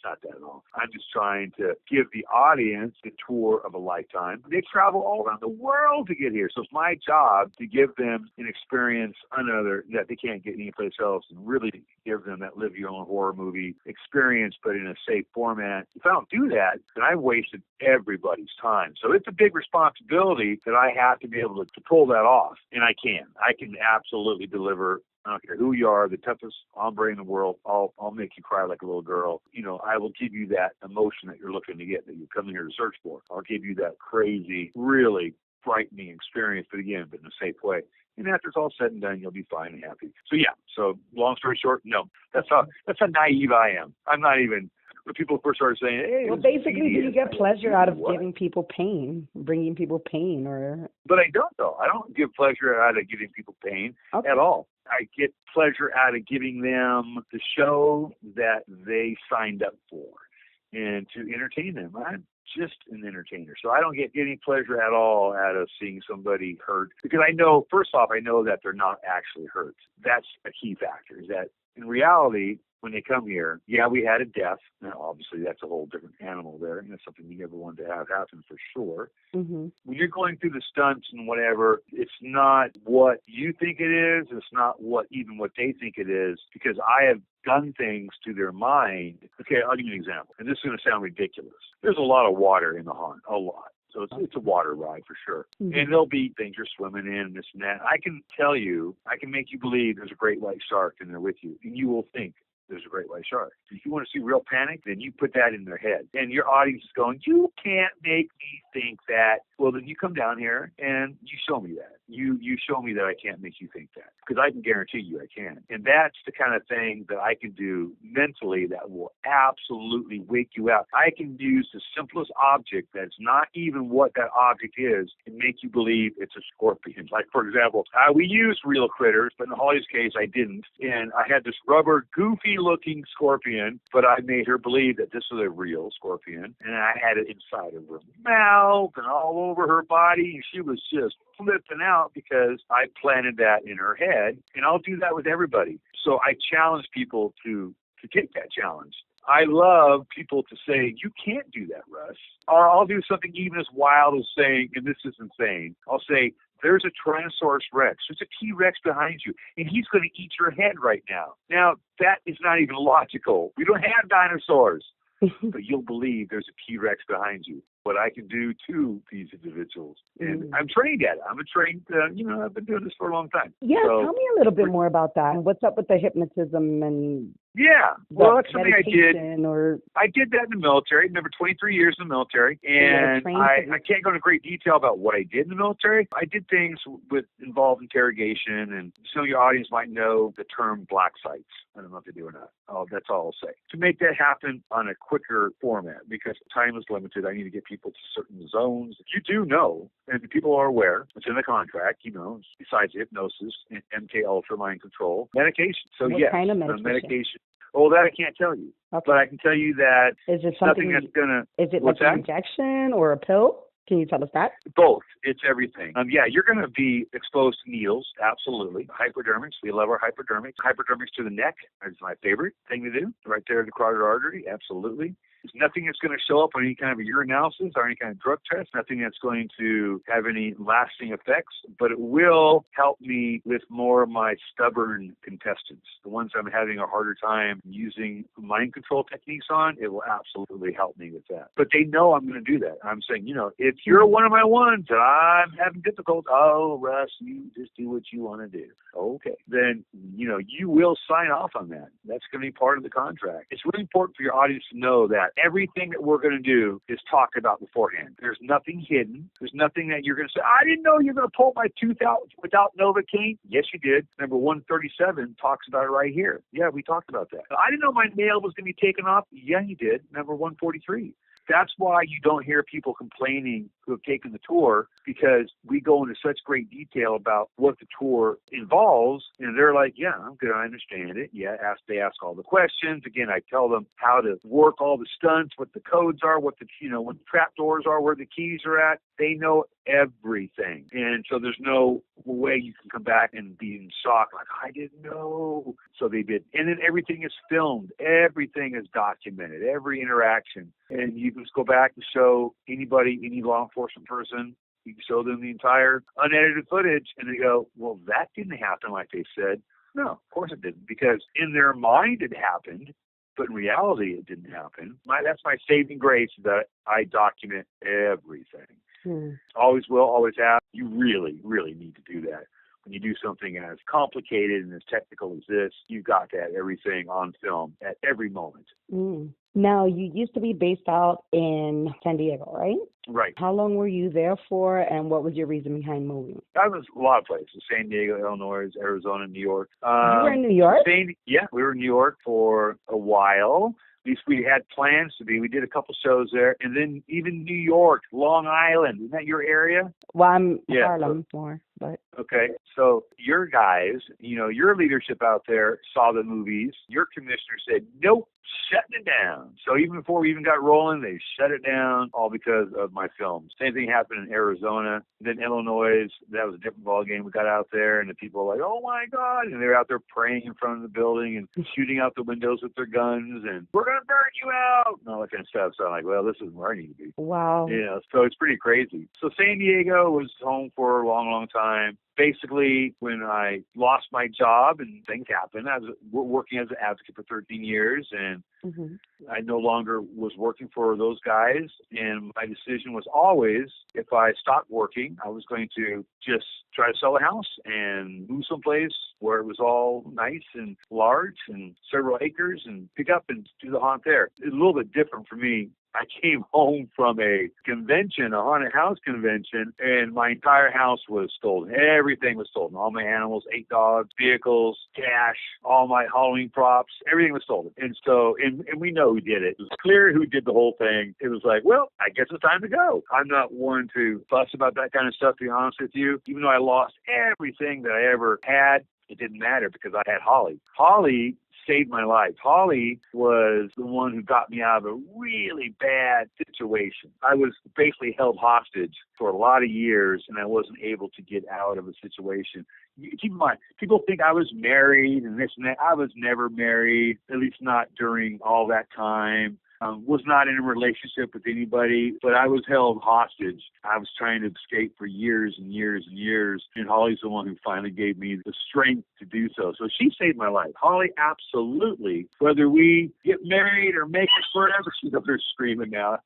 Not that at all. I'm just trying to give the audience the tour of a lifetime. They travel all around the world to get here. So it's my job to give them an experience another that they can't get anyplace else, and really give them that live your own horror movie experience, but in a safe format. If I don't do that, then I've wasted everybody's time. So it's a big responsibility that I have to be able to pull that off. And I can. I can absolutely deliver. I don't care who you are, the toughest hombre in the world, I'll make you cry like a little girl. I will give you that emotion that you're looking to get, that you're coming here to search for. I'll give you that crazy, really frightening experience, but again, but in a safe way. And after it's all said and done, you'll be fine and happy. So long story short, no. That's how naive I am. I'm not even... When people first started saying, hey... Well, basically, do you get pleasure out of giving people pain, bringing people pain, or... But I don't, though. I don't give pleasure out of giving people pain at all. I get pleasure out of giving them the show that they signed up for and to entertain them. I'm just an entertainer. So I don't get any pleasure at all out of seeing somebody hurt, because I know, first off, I know that they're not actually hurt. That's a key factor, is that in reality, when they come here, we had a death. Now, obviously, that's a whole different animal there, and it's something you never want to have happen for sure. When you're going through the stunts and whatever, it's not what you think it is. It's not even what they think it is, because I have done things to their mind. Okay, I'll give you an example, and this is going to sound ridiculous. There's a lot of water in the haunt, a lot. So it's a water ride for sure. And there'll be things you're swimming in, this and that. I can tell you, I can make you believe there's a great white shark in there with you, and you will think there's a great white shark. If you want to see real panic, then you put that in their head. And your audience is going, you can't make me think that, well, then you come down here and you show me that. You show me that I can't make you think that, because I can guarantee you I can. And that's the kind of thing that I can do mentally that will absolutely wake you out. I can use the simplest object that's not even what that object is and make you believe it's a scorpion. Like, for example, we used real critters, but in Holly's case, I didn't. And I had this rubber, goofy-looking scorpion, but I made her believe that this was a real scorpion. And I had it inside of her mouth and all over her body. And she was just flipping out because I planted that in her head. And I'll do that with everybody. So I challenge people to take that challenge. I love people to say, you can't do that, Russ. Or I'll do something even as wild as saying, and this is insane, I'll say, there's a Tyrannosaurus Rex. There's a T-Rex behind you, and he's going to eat your head right now. Now, that is not even logical. We don't have dinosaurs. But you'll believe there's a T-Rex behind you. What I can do to these individuals. And I'm trained at it. I'm a trained, I've been doing this for a long time. Yeah, so, tell me a little bit more about that. What's up with the hypnotism and well, that's something I did. I did that in the military. Remember, 23 years in the military. And I can't go into great detail about what I did in the military. I did things with involved interrogation, and some of your audience might know the term black sites. I don't know if they do or not. That's all I'll say. To make that happen on a quicker format, because time is limited, I need to get people to certain zones. You do know, and people are aware, it's in the contract, besides hypnosis, MK Ultra mind control, medication. So what kind of medication? Oh, that I can't tell you. Okay. But I can tell you that is it something that's going to... Is it like an injection or a pill? Can you tell us that? Both. It's everything. You're going to be exposed to needles, absolutely. Hypodermics. We love our hypodermics. Hypodermics to the neck is my favorite thing to do. Right there in the carotid artery, absolutely. There's nothing that's going to show up on any kind of a urinalysis or any kind of drug test, nothing that's going to have any lasting effects, but it will help me with more of my stubborn contestants, the ones I'm having a harder time using mind control techniques on. It will absolutely help me with that. But they know I'm going to do that. I'm saying, if you're one of my ones and I'm having difficulty, Russ, you just do what you want to do. Okay. Then, you will sign off on that. That's going to be part of the contract. It's really important for your audience to know that everything that we're going to do is talked about beforehand. There's nothing hidden. There's nothing that you're going to say, I didn't know you were going to pull my tooth out without Novocaine. Yes, you did. Number 137 talks about it right here. Yeah, we talked about that. I didn't know my nail was going to be taken off. Yeah, you did. Number 143. That's why you don't hear people complaining who have taken the tour, because we go into such great detail about what the tour involves, and they're like, yeah, I'm good, I understand it. Yeah, they ask all the questions. Again, I tell them how to work all the stunts, what the codes are, what the trap doors are, where the keys are at. They know everything. And so there's no way you can come back and be in shock, like, I didn't know. So they did. And then everything is filmed. Everything is documented, every interaction. And you can just go back and show anybody, any law enforcement person, you can show them the entire unedited footage, and they go, well, that didn't happen like they said. No, of course it didn't, because in their mind it happened, but in reality it didn't happen. That's my saving grace, that I document everything. Always will, always have. You really, really need to do that. When you do something as complicated and as technical as this, you've got to have everything on film at every moment. Now, you used to be based out in San Diego, right? Right. How long were you there for, and what was your reason behind moving? I was a lot of places: San Diego, Illinois, Arizona, New York. You were in New York? We were in New York for a while. At least we had plans to be. We did a couple shows there. And then even New York, Long Island. Isn't that your area? Well, I'm Harlem more, but... Okay. So your guys, your leadership out there saw the movies. Your commissioner said, nope, shutting it down. So even before we even got rolling, they shut it down, all because of my films. Same thing happened in Arizona. Then Illinois, that was a different ballgame. We got out there, and the people were like, oh, my God. And they were out there praying in front of the building and shooting out the windows with their guns, and we're going to burn you out, and all that kind of stuff. So I'm like, well, this is where I need to be. Wow. So it's pretty crazy. So San Diego was home for a long, long time. Basically, when I lost my job and things happened, I was working as an advocate for 13 years, and I no longer was working for those guys. And my decision was always, if I stopped working, I was going to just try to sell a house and move someplace where it was all nice and large and several acres, and pick up and do the haunt there. It's a little bit different for me. I came home from a convention, a haunted house convention, and my entire house was stolen. Everything was stolen. All my animals, 8 dogs, vehicles, cash, all my Halloween props, everything was stolen. And so, and we know who did it. It was clear who did the whole thing. It was like, well, I guess it's time to go. I'm not one to fuss about that kind of stuff, to be honest with you. Even though I lost everything that I ever had, it didn't matter because I had Holly. Holly saved my life. Holly was the one who got me out of a really bad situation. I was basically held hostage for a lot of years, and I wasn't able to get out of a situation. Keep in mind, people think I was married and this and that. I was never married, at least not during all that time. Was not in a relationship with anybody, but I was held hostage. I was trying to escape for years and years and years, and Holly's the one who finally gave me the strength to do so. So she saved my life. Holly, absolutely. Whether we get married or make it forever, she's up there screaming now.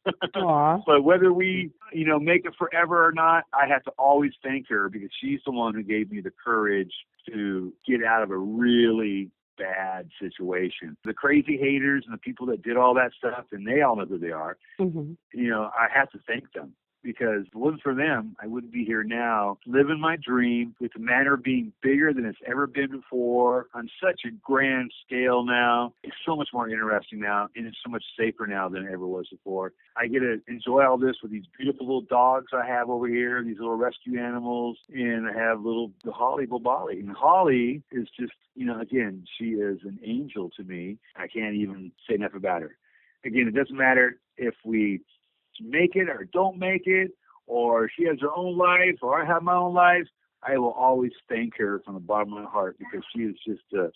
But whether we, make it forever or not, I have to always thank her because she's the one who gave me the courage to get out of a really bad situation. The crazy haters and the people that did all that stuff, and they all know who they are, I have to thank them. Because if it wasn't for them, I wouldn't be here now, living my dream with the manor being bigger than it's ever been before on such a grand scale now. It's so much more interesting now, and it's so much safer now than it ever was before. I get to enjoy all this with these beautiful little dogs I have over here, these little rescue animals, and I have the Holly Bobali. And Holly is just, again, she is an angel to me. I can't even say enough about her. Again, it doesn't matter if we make it or don't make it, or she has her own life, or I have my own life. I will always thank her from the bottom of my heart because she is just the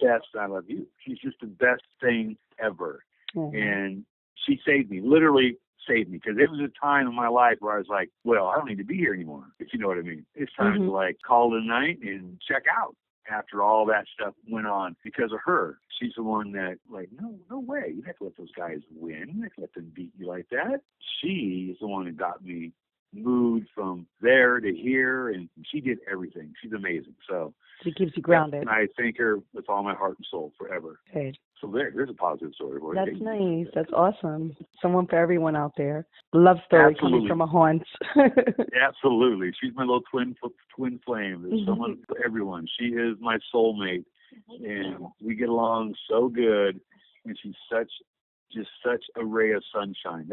best. I love you. She's just the best thing ever. And she saved me, literally saved me, because it was a time in my life where I was like, well, I don't need to be here anymore, if you know what I mean. It's time to call it a night and check out. After all that stuff went on because of her. She's the one that, no way. You have to let those guys win. You have to let them beat you like that. She is the one that got me moved from there to here, and she did everything. She's amazing. So she keeps you grounded. And I thank her with all my heart and soul forever. Good. So there's a positive story for you. That's nice. That's awesome. Someone for everyone out there. Love story coming from a haunt. Absolutely. She's my little twin flame. There's someone for everyone. She is my soulmate, and we get along so good. And she's such a ray of sunshine.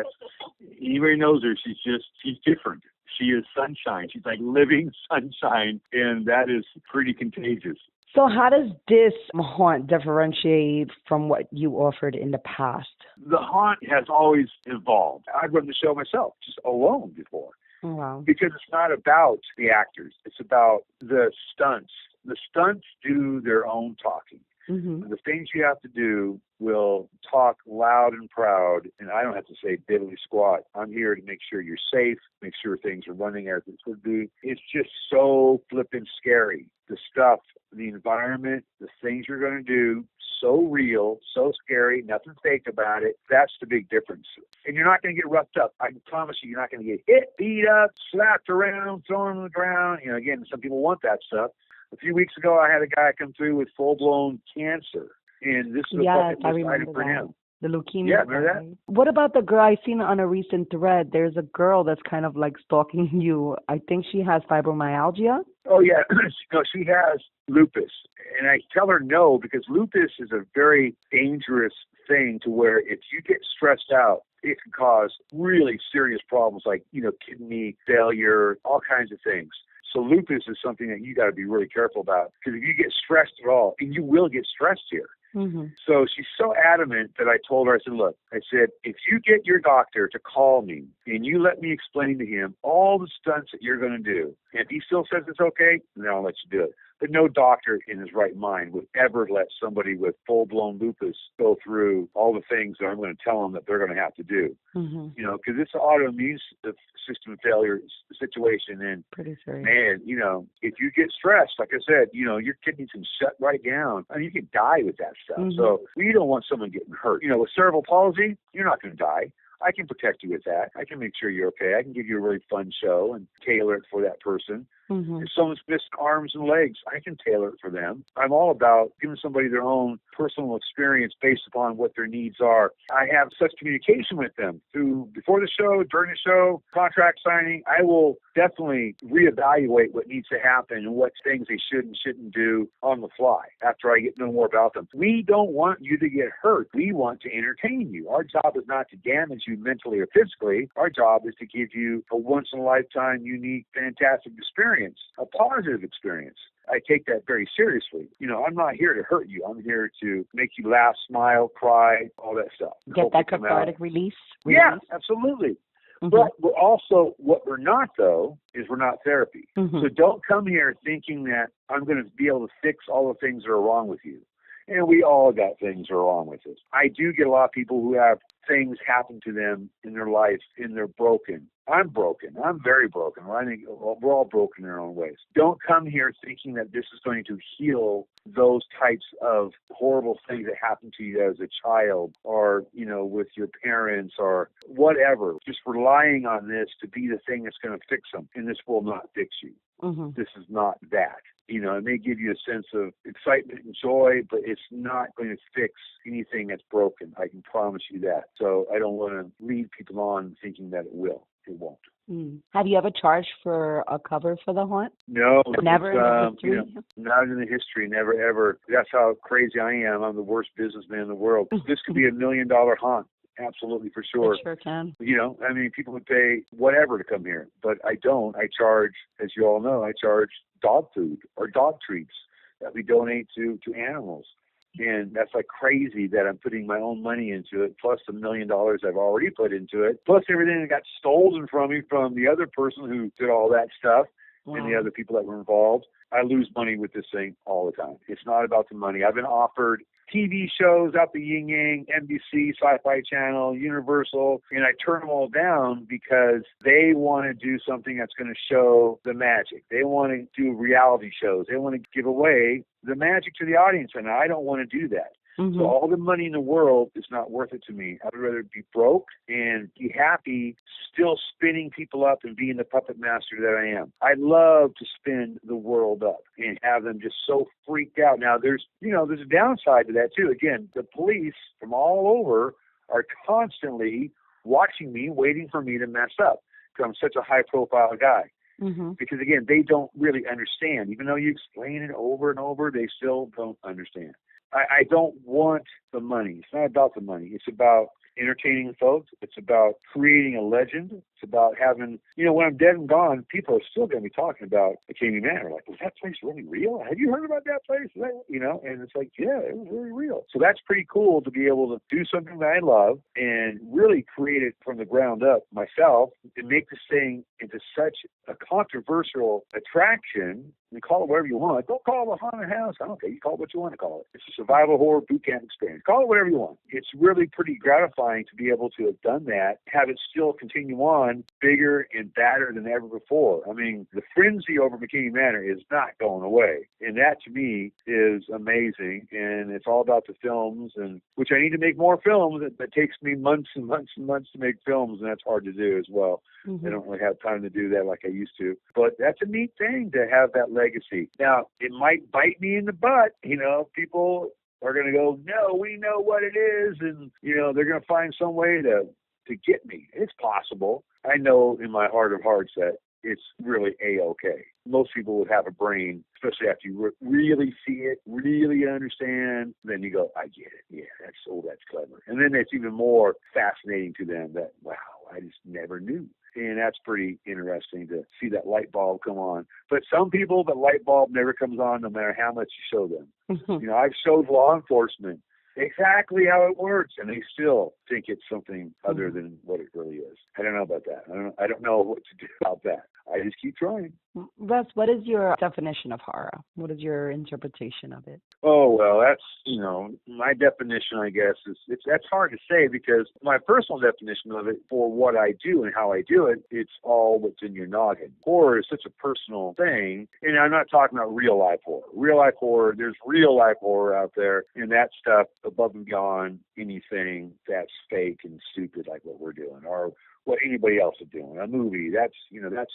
Anybody knows her. She's different. She is sunshine. She's like living sunshine, and that is pretty contagious. So how does this haunt differentiate from what you offered in the past? The haunt has always evolved. I've run the show myself, just alone before. Wow. Because it's not about the actors. It's about the stunts. The stunts do their own talking. The things you have to do will talk loud and proud, and I don't have to say diddly squat. I'm here to make sure you're safe, make sure things are running as it should be. It's just so flippin' scary. The stuff, the environment, the things you're going to do, so real, so scary, nothing fake about it. That's the big difference. And you're not going to get roughed up. I can promise you're not going to get hit, beat up, slapped around, thrown on the ground. Again, some people want that stuff. A few weeks ago, I had a guy come through with full-blown cancer, and this was a bucket list item for him. The leukemia. Yeah, remember that? What about the girl? I seen on a recent thread. There's a girl that's kind of like stalking you. I think she has fibromyalgia. Oh, yeah. No, she has lupus. And I tell her no because lupus is a very dangerous thing to where if you get stressed out, it can cause really serious problems like, kidney failure, all kinds of things. So lupus is something that you got to be really careful about because if you get stressed at all, and you will get stressed here. So she's so adamant that I told her, I said, if you get your doctor to call me and you let me explain to him all the stunts that you're going to do, and if he still says it's okay, then I'll let you do it. But no doctor in his right mind would ever let somebody with full-blown lupus go through all the things that I'm going to tell them that they're going to have to do. Because it's an autoimmune system failure situation. And, man, if you get stressed, like I said, your kidneys can shut right down. I mean, you can die with that stuff. So we don't want someone getting hurt. With cerebral palsy, you're not going to die. I can protect you with that. I can make sure you're okay. I can give you a really fun show and tailor it for that person. If someone's missing arms and legs, I can tailor it for them. I'm all about giving somebody their own personal experience based upon what their needs are. I have such communication with them through before the show, during the show, contract signing. I will definitely reevaluate what needs to happen and what things they should and shouldn't do on the fly after I get to know more about them. We don't want you to get hurt. We want to entertain you. Our job is not to damage you mentally or physically. Our job is to give you a once-in-a-lifetime, unique, fantastic experience, a positive experience. I take that very seriously. I'm not here to hurt you. I'm here to make you laugh, smile, cry, all that stuff. Get that cathartic release. Yeah, absolutely. But we're also, what we're not, though, is we're not therapy. So don't come here thinking that I'm going to be able to fix all the things that are wrong with you. And we all got things that are wrong with us. I do get a lot of people who have things happen to them in their life and they're broken. I'm broken. I'm very broken. I think we're all broken in our own ways. Don't come here thinking that this is going to heal those types of horrible things that happened to you as a child or, with your parents or whatever. Just relying on this to be the thing that's going to fix them. And this will not fix you. This is not that. It may give you a sense of excitement and joy, but it's not going to fix anything that's broken. I can promise you that. So I don't want to lead people on thinking that it will. It won't. Have you ever charged for a cover for the haunt? No. Never in the history? Not in the history. Never, ever. That's how crazy I am. I'm the worst businessman in the world. This could be $1 million haunt. Absolutely, for sure. It sure can. People would pay whatever to come here, but I don't. I charge, as you all know, I charge dog food or dog treats that we donate to animals. And that's like crazy that I'm putting my own money into it, plus the $1 million I've already put into it, plus everything that got stolen from me from the other person who did all that stuff and the other people that were involved. I lose money with this thing all the time. It's not about the money. I've been offered TV shows out the yin yang, NBC, Sci-Fi Channel, Universal, and I turn them all down because they want to do something that's going to show the magic. They want to do reality shows. They want to give away the magic to the audience, and I don't want to do that. So all the money in the world is not worth it to me. I would rather be broke and be happy still spinning people up and being the puppet master that I am. I love to spin the world up and have them just so freaked out. Now, there's a downside to that, too. Again, the police from all over are constantly watching me, waiting for me to mess up because I'm such a high-profile guy. Because, again, they don't really understand. Even though you explain it over and over, they still don't understand. I don't want the money. It's not about the money. It's about entertaining folks. It's about creating a legend. It's about having, when I'm dead and gone, people are still going to be talking about McKamey Manor. Like, was that place really real? Have you heard about that place? And it's like, yeah, it was really real. So that's pretty cool to be able to do something that I love and really create it from the ground up myself and make this thing into such a controversial attraction. You call it whatever you want. Don't call it a haunted house. I don't care. You call it what you want to call it. It's a survival horror boot camp experience. Call it whatever you want. It's really pretty gratifying to be able to have done that, have it still continue on bigger and badder than ever before. I mean, the frenzy over McKamey Manor is not going away. And that, to me, is amazing. And it's all about the films, and which I need to make more films. That takes me months and months and months to make films, and that's hard to do as well. I don't really have time to do that like I used to. But that's a neat thing to have that legacy. Now, it might bite me in the butt. People are going to go, no, we know what it is. And, they're going to find some way to get me. It's possible. I know in my heart of hearts that it's really A-okay. Most people would have a brain, especially after you really see it, really understand. Then you go, I get it. Yeah, that's clever. And then it's even more fascinating to them that, wow, I just never knew. And that's pretty interesting to see that light bulb come on. But some people, the light bulb never comes on no matter how much you show them. I've showed law enforcement exactly how it works, and they still think it's something other than what it really is. I don't know about that. I don't know what to do about that. I just keep trying. Russ, what is your definition of horror? What is your interpretation of it? Oh, well, that's, my definition, I guess, that's hard to say because my personal definition of it for what I do and how I do it, it's all what's in your noggin. Horror is such a personal thing, and I'm not talking about real life horror. Real life horror, there's real life horror out there, and that stuff above and beyond anything that's fake and stupid like what we're doing or what anybody else is doing. A movie, that's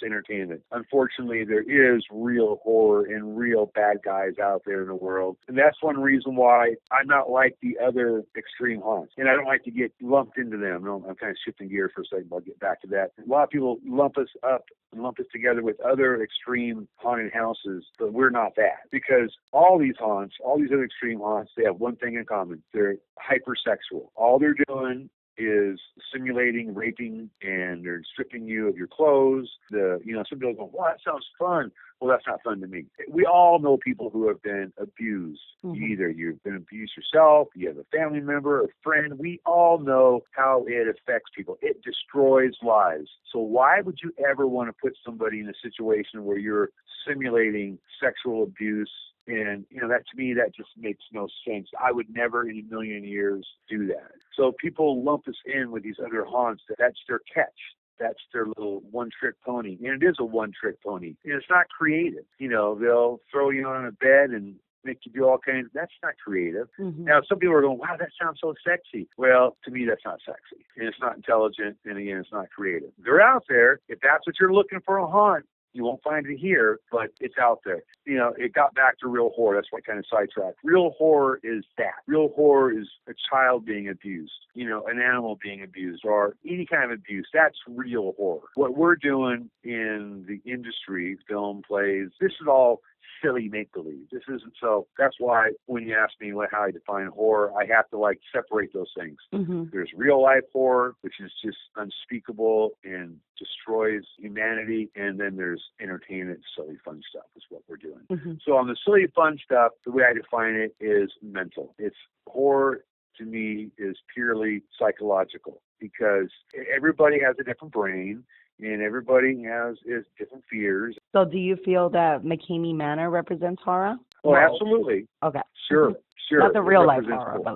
entertainment. Unfortunately, there is real horror and real bad guys out there in the world. And that's one reason why I'm not like the other extreme haunts. And I don't like to get lumped into them. No, I'm kind of shifting gears for a second, but I'll get back to that. A lot of people lump us up and lump us together with other extreme haunted houses, but we're not that. Because all these haunts, all these other extreme haunts, they have one thing in common. They're hypersexual. All they're doing is simulating raping, and they're stripping you of your clothes. Some people go, "Well, that sounds fun." Well, that's not fun to me. We all know people who have been abused. Mm-hmm. Either you've been abused yourself, you have a family member, a friend. We all know how it affects people. It destroys lives. So why would you ever want to put somebody in a situation where you're simulating sexual abuse? And, that to me, that just makes no sense. I would never in a million years do that. So people lump us in with these other haunts. That's their catch. That's their little one-trick pony. And it is a one-trick pony. And it's not creative. They'll throw you on a bed and make you do all kinds. That's not creative. Mm-hmm. Now, some people are going, "Wow, that sounds so sexy." Well, to me, that's not sexy. And it's not intelligent. And again, it's not creative. They're out there. If that's what you're looking for, a haunt, you won't find it here, but it's out there. It got back to real horror. That's what kind of sidetracked. Real horror is that. Real horror is a child being abused, an animal being abused, or any kind of abuse. That's real horror. What we're doing in the industry, film, plays, this is all silly make-believe. This isn't so. That's why when you ask me how I define horror, I have to separate those things. Mm-hmm. There's real-life horror, which is just unspeakable and destroys humanity, and then there's entertainment, silly, fun stuff is what we're doing. Mm-hmm. So on the silly, fun stuff, the way I define it is mental. It's horror to me is purely psychological, because everybody has a different brain. And everybody has different fears. So do you feel that McKamey Manor represents horror? Oh, no. Absolutely. Okay. Sure. Not the real life horror, but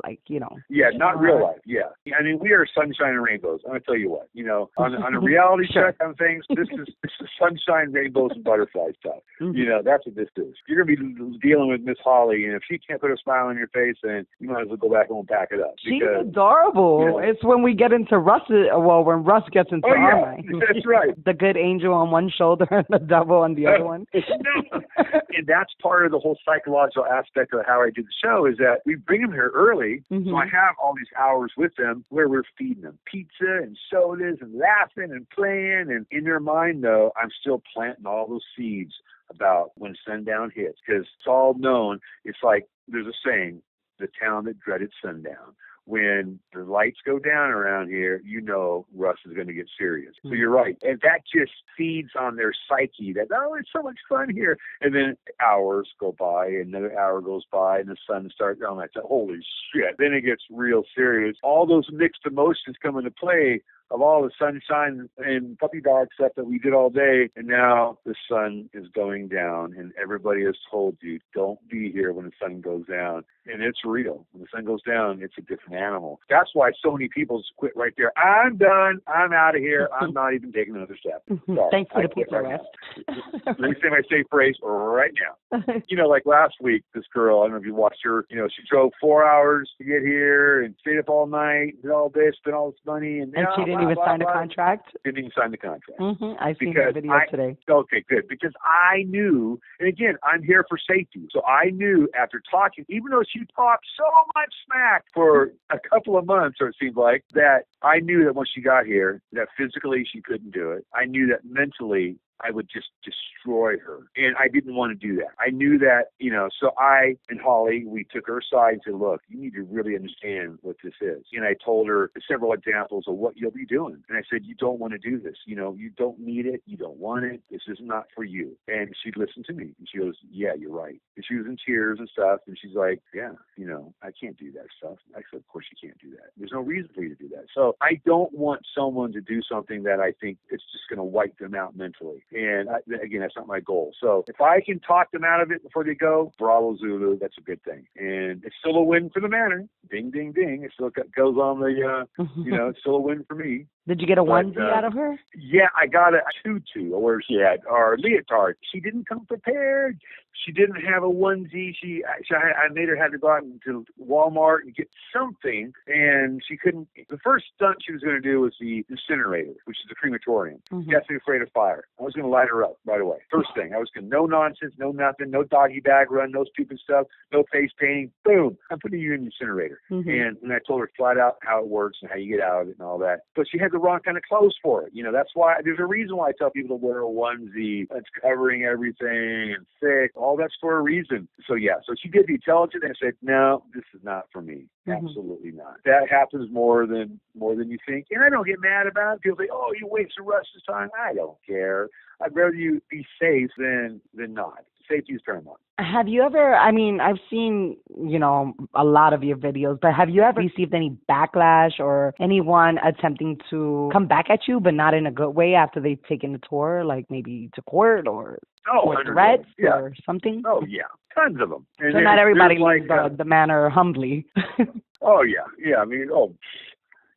Yeah, not real life, yeah. I mean, we are sunshine and rainbows. I'm going to tell you what, on a reality check on things, this is sunshine, rainbows, and butterfly stuff. Mm-hmm. That's what this is. You're going to be dealing with Miss Holly, and if she can't put a smile on your face, then you might as well go back home and pack it up. She's adorable. It's when we get into when Russ gets into our mind. That's right. The good angel on one shoulder and the devil on the other one. And that's part of the whole psychological aspect of how I do the show, is that we bring them here early. Mm-hmm. So I have all these hours with them where we're feeding them pizza and sodas and laughing and playing. And in their mind, though, I'm still planting all those seeds about when sundown hits, because it's all known. It's like there's a saying, the town that dreaded sundown. When the lights go down around here, Russ is going to get serious. So you're right. And that just feeds on their psyche that, it's so much fun here. And then hours go by, another hour goes by, and the sun starts going like, holy shit. Then it gets real serious. All those mixed emotions come into play of all the sunshine and puppy dog stuff that we did all day. And now the sun is going down, and everybody has told you, don't be here when the sun goes down. And it's real. When the sun goes down, it's a different animal. That's why so many people just quit right there. I'm done. I'm out of here. I'm not even taking another step. Sorry, thanks for the pizza rest. Let me say my safe phrase right now. Like last week, this girl, I don't know if you watched her, she drove 4 hours to get here and stayed up all night, did all this, spent all this money. And she didn't even sign the contract? Didn't even sign the contract. Mm-hmm. I've seen the video today. Okay, good. Because I knew, and again, I'm here for safety. So I knew after talking, even though she talked so much smack for a couple of months, or it seemed like, that I knew that when she got here, that physically she couldn't do it. I knew that mentally I would just destroy her. And I didn't want to do that. I knew that, so I and Holly, we took her aside and said, look, you need to really understand what this is. And I told her several examples of what you'll be doing. And I said, you don't want to do this. You don't need it. You don't want it. This is not for you. And she listened to me. And she goes, yeah, you're right. And she was in tears and stuff. And she's like, yeah, I can't do that stuff. I said, of course you can't do that. There's no reason for you to do that. So I don't want someone to do something that I think it's just going to wipe them out mentally. And again, that's not my goal. So if I can talk them out of it before they go, bravo Zulu, that's a good thing. And it's still a win for the Manor. Ding, ding, ding. It still goes on the, it's still a win for me. Did you get a But, onesie out of her? yeah, I got a tutu, or she had, or leotard. She didn't come prepared. She didn't have a onesie. I made her have to go out to Walmart and get something, and she couldn't. The first stunt she was going to do was the incinerator, which is the crematorium. Definitely afraid of fire. I was going to light her up right away. First thing, I was going to, no nonsense, no nothing, no doggy bag run, no stupid stuff, no face painting. Boom, I'm putting you in the incinerator. And I told her flat out how it works and how you get out of it and all that. But she had the wrong kind of clothes for it. You know, that's why there's a reason why I tell people to wear a onesie that's covering everything and thick. All that's for a reason. So yeah, so she did the intelligent and said, no, this is not for me. Absolutely not. That happens more than you think. And I don't get mad about it. People say, oh, you wasted Russ's time. I don't care. I'd rather you be safe than not. Safety is paramount. Have you ever, I mean, I've seen, you know, a lot of your videos, but have you ever received any backlash or anyone attempting to come back at you, but not in a good way after they've taken the tour, like maybe to court or threats or something? Oh, yeah. Tons of them. And so not everybody leaves the manor humbly. Oh, yeah. Yeah, I mean,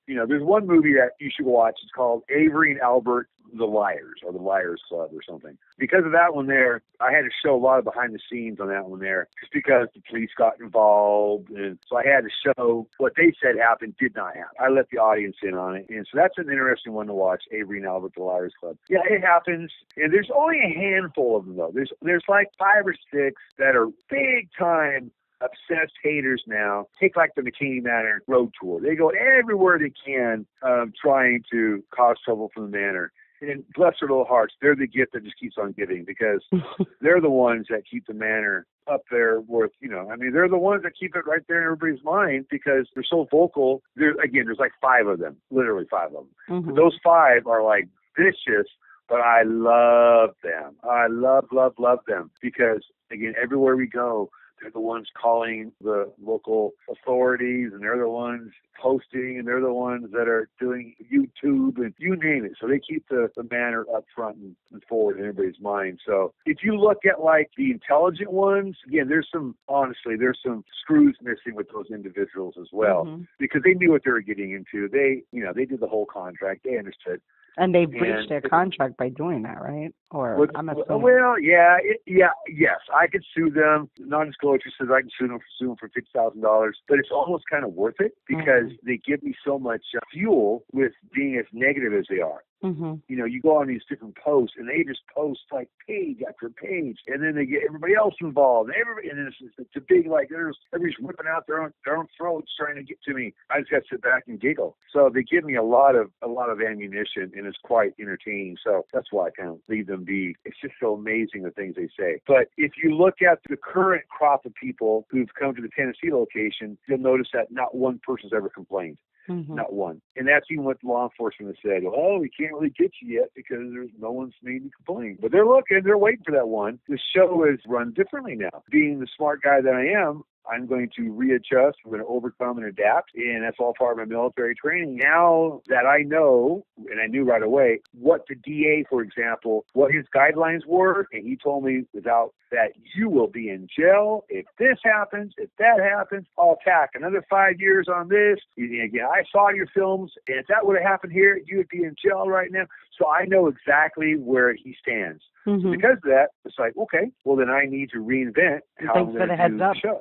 you know, there's one movie that you should watch. It's called Avery and Albert, The Liars, or The Liars Club or something. Because of that one there, I had to show a lot of behind the scenes on that one there, just because the police got involved. And so I had to show what they said happened did not happen. I let the audience in on it. And so that's an interesting one to watch, Avery and Albert, The Liars Club. Yeah, it happens. And there's only a handful of them, though. There's like 5 or 6 that are big time obsessed haters now. Take like the McKamey Manor road tour. They go everywhere they can trying to cause trouble for the manor. And bless their little hearts, they're the gift that just keeps on giving, because they're the ones that keep the manor up there with, you know, I mean, they're the ones that keep it right there in everybody's mind because they're so vocal. There's like 5 of them, literally 5 of them. But those 5 are like vicious, but I love them. I love them because, again, everywhere we go, they're the ones calling the local authorities, and they're the ones posting, and they're the ones that are doing YouTube, and you name it. So they keep the manor up front and forward in everybody's mind. So if you look at like the intelligent ones, again, there's some screws missing with those individuals as well, because they knew what they were getting into. They did the whole contract. They understood. And they breached their contract by doing that, right? Or I'm assuming. Well, yes, I could sue them. Non-disclosure says I can sue them for $50,000, but it's almost kind of worth it because they give me so much fuel with being as negative as they are. You know, you go on these different posts, and they just post like page after page, and then they get everybody else involved. And then it's a big, like, everybody's whipping out their own throats trying to get to me. I just got to sit back and giggle. So they give me a lot of ammunition, and it's quite entertaining. So that's why I kind of leave them be. It's just so amazing the things they say. But if you look at the current crop of people who've come to the Tennessee location, you'll notice that not one person's ever complained. Not one. And that's even what law enforcement has said. Oh, we can't really get you yet because there's no one's made any complaint. But they're looking, they're waiting for that one. The show is run differently now. Being the smart guy that I am, I'm going to readjust. I'm going to overcome and adapt. And that's all part of my military training. Now that I know, and I knew right away, what the DA, for example, what his guidelines were, and he told me without that you will be in jail if this happens, if that happens, I'll tack another 5 years on this. Again, I saw your films, and if that would have happened here, you would be in jail right now. So I know exactly where he stands. So because of that, it's like, okay, well, then I need to reinvent how I'm going to do the show.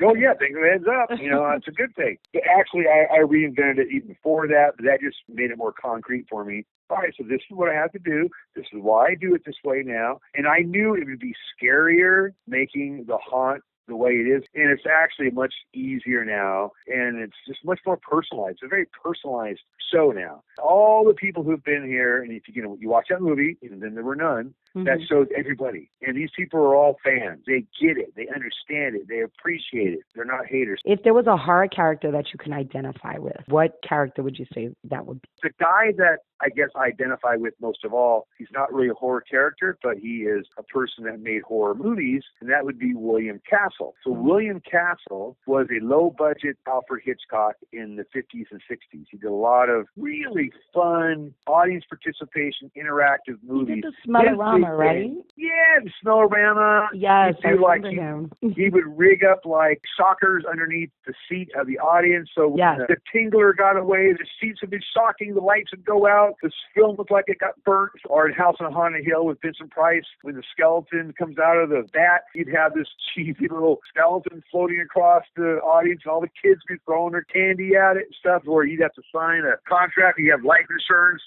Oh, yeah, thanks for the heads up. You know, it's a good thing. But actually, I reinvented it even before that, but that just made it more concrete for me. All right, so this is what I have to do. This is why I do it this way now. And I knew it would be scarier making the haunt the way it is. And it's actually much easier now. And it's just much more personalized. It's a very personalized show now. All the people who've been here, and if you watch that movie, and then there were none, that shows everybody. And these people are all fans. They get it. They understand it. They appreciate it. They're not haters. If there was a horror character that you can identify with, what character would you say that would be? The guy that I guess I identify with most of all, he's not really a horror character, but he is a person that made horror movies, and that would be William Castle. So William Castle was a low-budget Alfred Hitchcock in the 50s and 60s. He did a lot of really fun audience participation, interactive movies. He did the Smell-O-Rama. Snowrama, right? Yeah, the Snowrama. Yes, I remember him. He would rig up like shockers underneath the seat of the audience, so when the tingler got away, the seats would be shocking, the lights would go out, the film looked like it got burnt. Or in House on Haunted Hill with Vincent Price, when the skeleton comes out of the vat, you'd have this cheesy little skeleton floating across the audience, and all the kids be throwing their candy at it and stuff, where you'd have to sign a contract, you have life insurance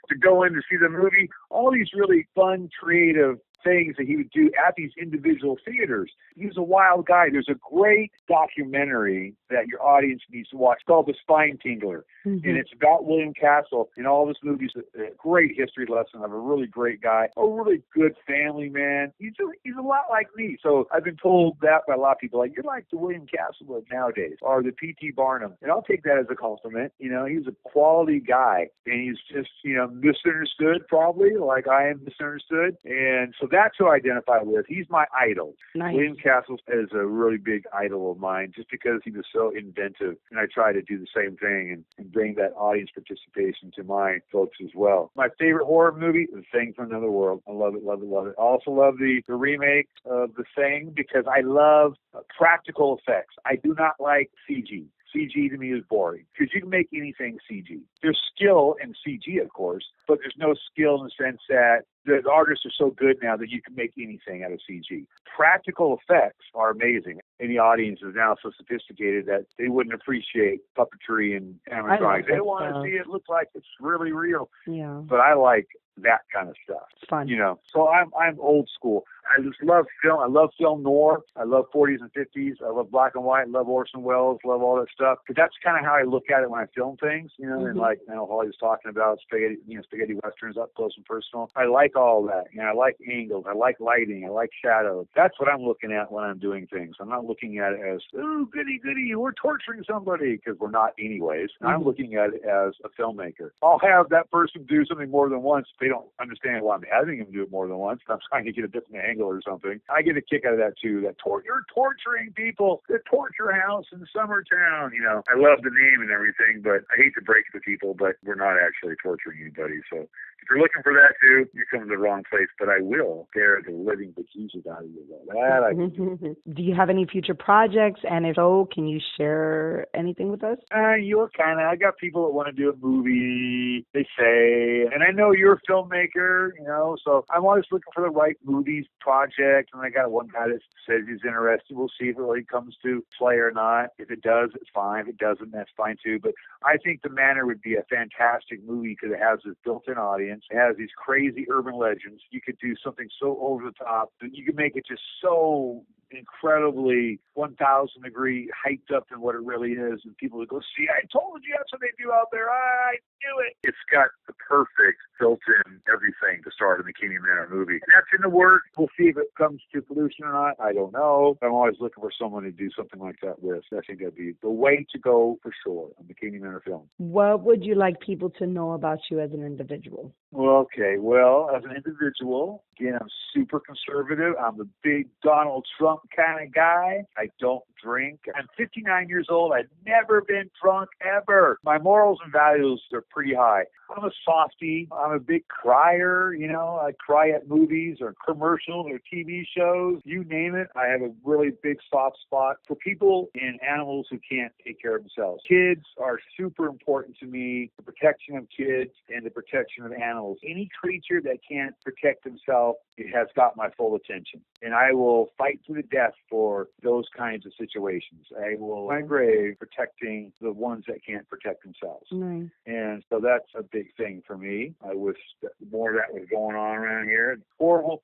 to go in to see the movie. All these really fun, creative things that he would do at these individual theaters. He was a wild guy. There's a great documentary that your audience needs to watch called The Spine Tingler. And it's about William Castle and all of his movies. A great history lesson of a really great guy, a really good family man. He's a lot like me. So I've been told that by a lot of people, like, you're like the William Castle of nowadays, or the P.T. Barnum. And I'll take that as a compliment. You know, he's a quality guy, and he's just, you know, misunderstood probably, like I am misunderstood. And so that's who I identify with. He's my idol. Nice. William Castle is a really big idol of mine just because he was so inventive. And I try to do the same thing and bring that audience participation to my folks as well. My favorite horror movie, The Thing from Another World. I love it, love it, love it. I also love the remake of The Thing because I love practical effects. I do not like CG. CG to me is boring because you can make anything CG. There's skill in CG, of course, but there's no skill in the sense that the artists are so good now that you can make anything out of CG. Practical effects are amazing. And the audience is now so sophisticated that they wouldn't appreciate puppetry and animatronics. They want to see it look like it's really real. Yeah. But I like that kind of stuff. It's fun. You know, so I'm old school. I just love film. I love film noir. I love 40s and 50s. I love black and white. I love Orson Welles. Love all that stuff. But that's kind of how I look at it when I film things. You know, and like Holly was talking about spaghetti westerns up close and personal. I like all that. You know, I like angles. I like lighting. I like shadows. That's what I'm looking at when I'm doing things. I'm not looking at it as, ooh, goody, we're torturing somebody, because we're not anyways. I'm looking at it as a filmmaker. I'll have that person do something more than once. They don't understand why I'm having them do it more than once. I'm trying to get a different angle or something. I get a kick out of that too. You're torturing people. The torture house in Summertown. You know, I love the name and everything, but I hate to break it to people, but we're not actually torturing anybody. So if you're looking for that too, you're coming to the wrong place. But I will scare the living bejesus out of you. That I can do. Do you have any future projects? And if so, can you share anything with us? You're kind of. I got people that want to do a movie, they say, and I know you're a filmmaker, you know, so I'm always looking for the right movies project. And I got one guy that says he's interested. We'll see if it really comes to play or not. If it does, it's fine. If it doesn't, that's fine too. But I think The Manor would be a fantastic movie because it has this built-in audience. It has these crazy urban legends. You could do something so over the top that you could make it just so incredibly 1,000 degree hyped up than what it really is, and people would go, see, I told you that's what they do out there. I knew it. It's got the perfect built-in everything to start a McKamey Manor movie. And that's in the works. We'll see if it comes to fruition or not. I don't know. I'm always looking for someone to do something like that with. I think that'd be the way to go for sure, a McKamey Manor film. What would you like people to know about you as an individual? Okay, well, as an individual, again, I'm super conservative. I'm a big Donald Trump kind of guy. I don't drink. I'm 59 years old. I've never been drunk ever. My morals and values are pretty high. I'm a softie. I'm a big crier. You know, I cry at movies or commercials or TV shows. You name it. I have a really big soft spot for people and animals who can't take care of themselves. Kids are super important to me. The protection of kids and the protection of animals. Any creature that can't protect themselves, it has got my full attention. And I will fight to the death for those kinds of situations. I will my grave protecting the ones that can't protect themselves. Nice. And so that's a big thing for me. I wish that more of that was going on around here. Horrible.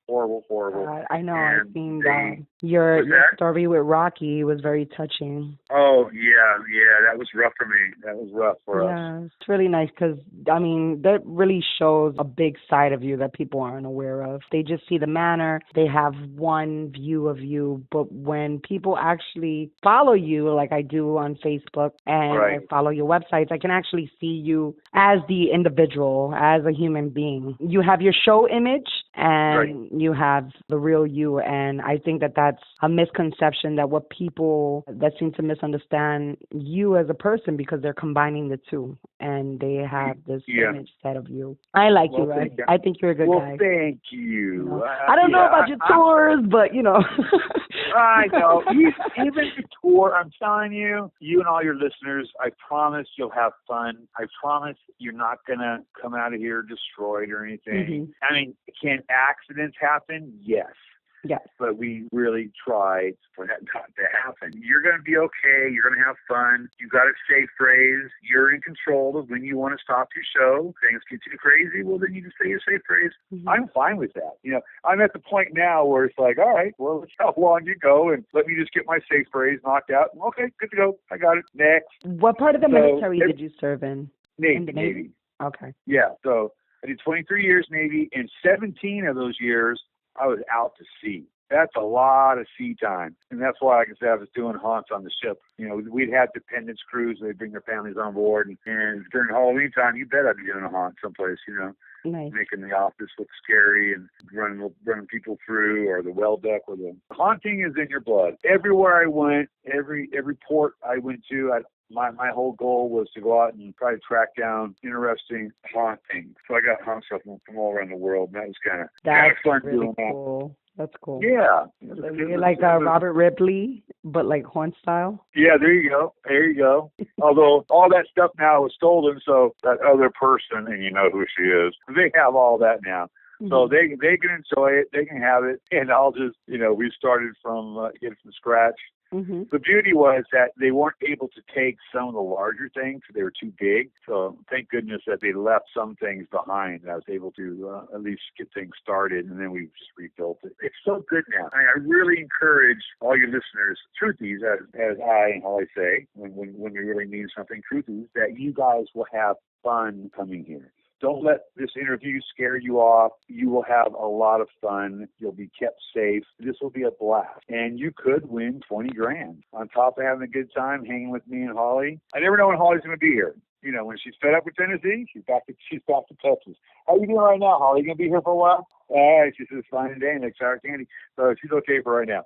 I know. And I've seen that. Your story with Rocky was very touching. Oh, yeah. That was rough for me. That was rough for us. Yeah, it's really nice because, I mean, that really shows a big side of you that people aren't aware of. They just see the manor. They have one view of you. But when people actually follow you, like I do on Facebook, and I follow your websites, I can actually see you as the individual, as a human being. You have your show image, and you have the real you. And I think that that's a misconception, that what people that seem to misunderstand you as a person, because they're combining the two and they have this image set of you. I like you, right? I think you're a good guy. Well, thank you. I don't know about your tours, but I know. Even the tour, I'm telling you, you and all your listeners, I promise you'll have fun. I promise you're not going to come out of here destroyed or anything. I mean, can accidents happen? Yes. Yes. But we really try for that not to happen. You're going to be okay. You're going to have fun. You got a safe phrase. You're in control of when you want to stop your show. Things get too crazy. Well, then you just say your safe phrase. I'm fine with that. I'm at the point now where it's like, all right, well, let's how long you go, and let me just get my safe phrase knocked out. Okay, good to go. I got it. Next. What part of the military did you serve in? Navy. Okay. Yeah. So I did 23 years Navy, and 17 of those years I was out to sea. That's a lot of sea time. And that's why I can say I was doing haunts on the ship. We'd have dependents crews. They'd bring their families on board. And during Halloween time, you bet I'd be doing a haunt someplace, Nice. Making the office look scary and running people through, or the well deck. Haunting is in your blood. Everywhere I went, every port I went to, my whole goal was to go out and try to track down interesting haunt things. So I got haunt stuff from all around the world, and that was kind of fun really doing cool. that. That's cool. Yeah. So you're like Robert Ripley, but like haunt style? Yeah, there you go. Although all that stuff now was stolen, so that other person, and you know who she is, they have all that now. So they can enjoy it, they can have it, and I'll just, we started from scratch. The beauty was that they weren't able to take some of the larger things. They were too big. So thank goodness that they left some things behind. I was able to at least get things started, and then we just rebuilt it. It's so good now. I really encourage all your listeners, truthies, as I and Holly say, when we really mean something, truthies, that you guys will have fun coming here. Don't let this interview scare you off. You will have a lot of fun. You'll be kept safe. This will be a blast. And you could win 20 grand on top of having a good time hanging with me and Holly. I never know when Holly's going to be here. When she's fed up with Tennessee, she's back to Texas. How are you doing right now, Holly? You going to be here for a while? She says, fine and dandy, like sour candy. So she's okay for right now.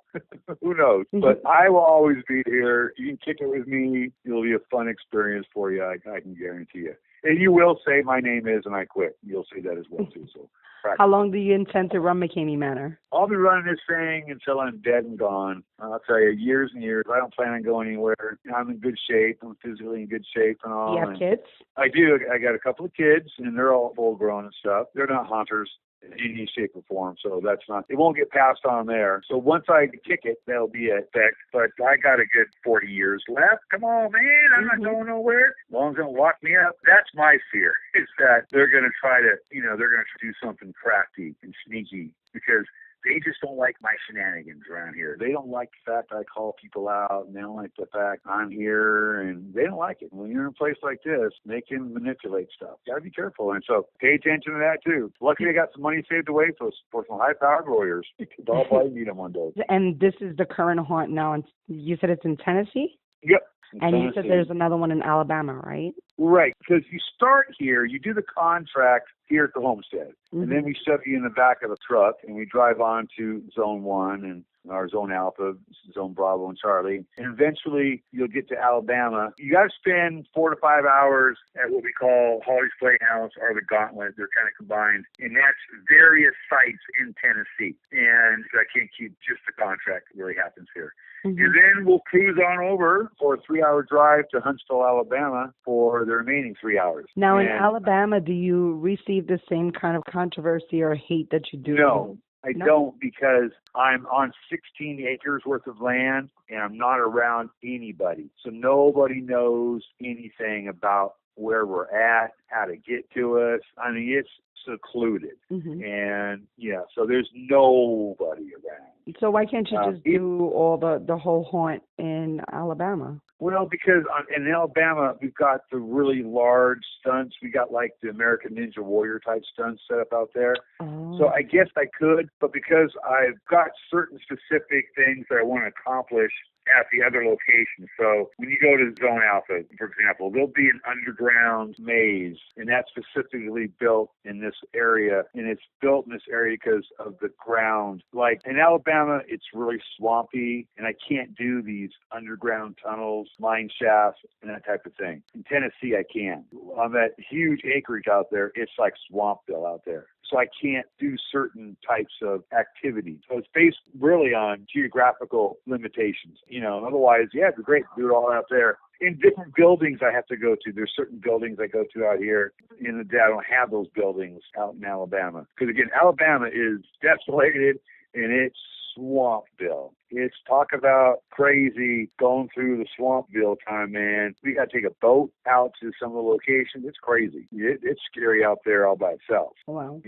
Who knows? But I will always be here. You can kick it with me. It'll be a fun experience for you. I can guarantee you. And you will say my name is and I quit. You'll say that as well, too. So practice. How long do you intend to run McKamey Manor? I'll be running this thing until I'm dead and gone. I'll tell you, years and years. I don't plan on going anywhere. I'm in good shape. I'm physically in good shape and all. You have kids? I do. I got a couple of kids, and they're all full grown and stuff. They're not haunters in any shape or form, so it won't get passed on there. So once I kick it, that'll be it. But I got a good 40 years left. Come on, man, I'm not going nowhere. As long as they don't lock me up. That's my fear, is that they're going to try to, they're going to do something crafty and sneaky, because they just don't like my shenanigans around here. They don't like the fact I call people out, and they don't like the fact I'm here, and they don't like it. When you're in a place like this, they can manipulate stuff. Got to be careful, and so pay attention to that too. Luckily, I got some money saved away for some high-powered lawyers. I'll probably need them one day. And this is the current haunt now, and you said it's in Tennessee? Yep. And you said there's another one in Alabama, right? Right, because you start here, you do the contract here at the homestead, and then we shove you in the back of the truck, and we drive on to Zone 1 and our Zone Alpha, Zone Bravo, and Charlie. And eventually, you'll get to Alabama. You got to spend 4 to 5 hours at what we call Holly's Playhouse or the Gauntlet. They're kind of combined, and that's various sites in Tennessee. And I can't keep just the contract. It really happens here. And then we'll cruise on over for a 3-hour drive to Huntsville, Alabama for the remaining 3 hours. Now, in Alabama, do you receive the same kind of controversy or hate that you do? No, I don't, because I'm on 16 acres worth of land and I'm not around anybody. So nobody knows anything about where we're at, how to get to us. I mean, it's secluded. And so there's nobody around. So why can't you just do all the whole haunt in Alabama? Well, because in Alabama, we've got the really large stunts. We got like the American Ninja Warrior type stunts set up out there. Oh. So I guess I could, but because I've got certain specific things that I want to accomplish at the other location. So when you go to Zone Alpha, for example, there'll be an underground maze, and that's specifically built in this area, and it's built in this area because of the ground. Like in Alabama, it's really swampy, and I can't do these underground tunnels, mine shafts, and that type of thing. In Tennessee, I can. On that huge acreage out there, it's like Swampville out there. So I can't do certain types of activities. So it's based really on geographical limitations. Otherwise, yeah, it'd be great to do it all out there. In different buildings I have to go to. There's certain buildings I go to out here, and I don't have those buildings out in Alabama. Because, again, Alabama is desolated, and it's Swampville. It's talk about crazy going through the Swampville time, man. We got to take a boat out to some of the locations. It's crazy. It's scary out there all by itself. Wow.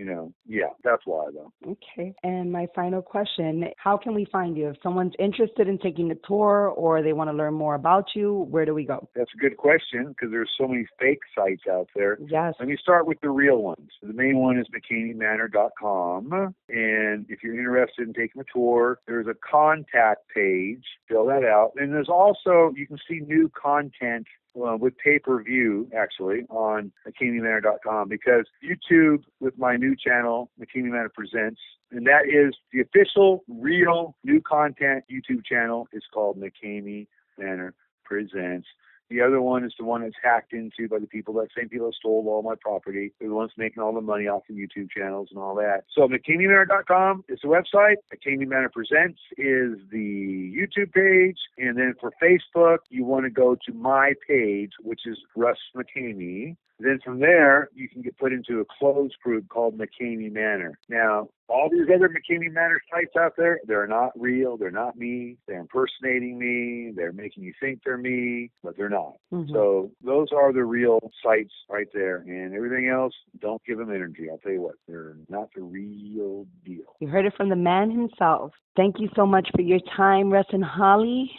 Yeah, that's why, though. Okay. And my final question, how can we find you? If someone's interested in taking the tour or they want to learn more about you, where do we go? That's a good question because there's so many fake sites out there. Yes. Let me start with the real ones. The main one is McKameyManor.com. And if you're interested in taking the tour, there's a contact page. Fill that out. And there's also, you can see new content with pay-per-view, actually, on McKameyManor.com because YouTube, with my new channel, McKamey Manor Presents, and that is the official, real, new content YouTube channel. It's called McKamey Manor Presents. The other one is the one that's hacked into by the same people that stole all my property. They're the ones making all the money off the YouTube channels and all that. So McKameyManor.com is the website. McKamey Manor Presents is the YouTube page. And then for Facebook, you want to go to my page, which is Russ McKamey. Then from there, you can get put into a closed group called McKamey Manor. Now, all these other McKamey Manor sites out there, they're not real. They're not me. They're impersonating me. They're making you think they're me, but they're not. Mm-hmm. So those are the real sites right there. And everything else, don't give them energy. I'll tell you what, they're not the real deal. You heard it from the man himself. Thank you so much for your time, Russ and Holly.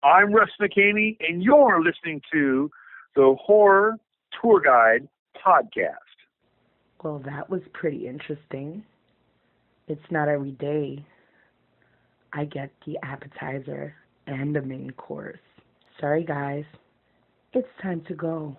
I'm Russ McKamey, and you're listening to the Horror Tour Guide Podcast. Well, that was pretty interesting. It's not every day I get the appetizer and the main course. Sorry, guys. It's time to go.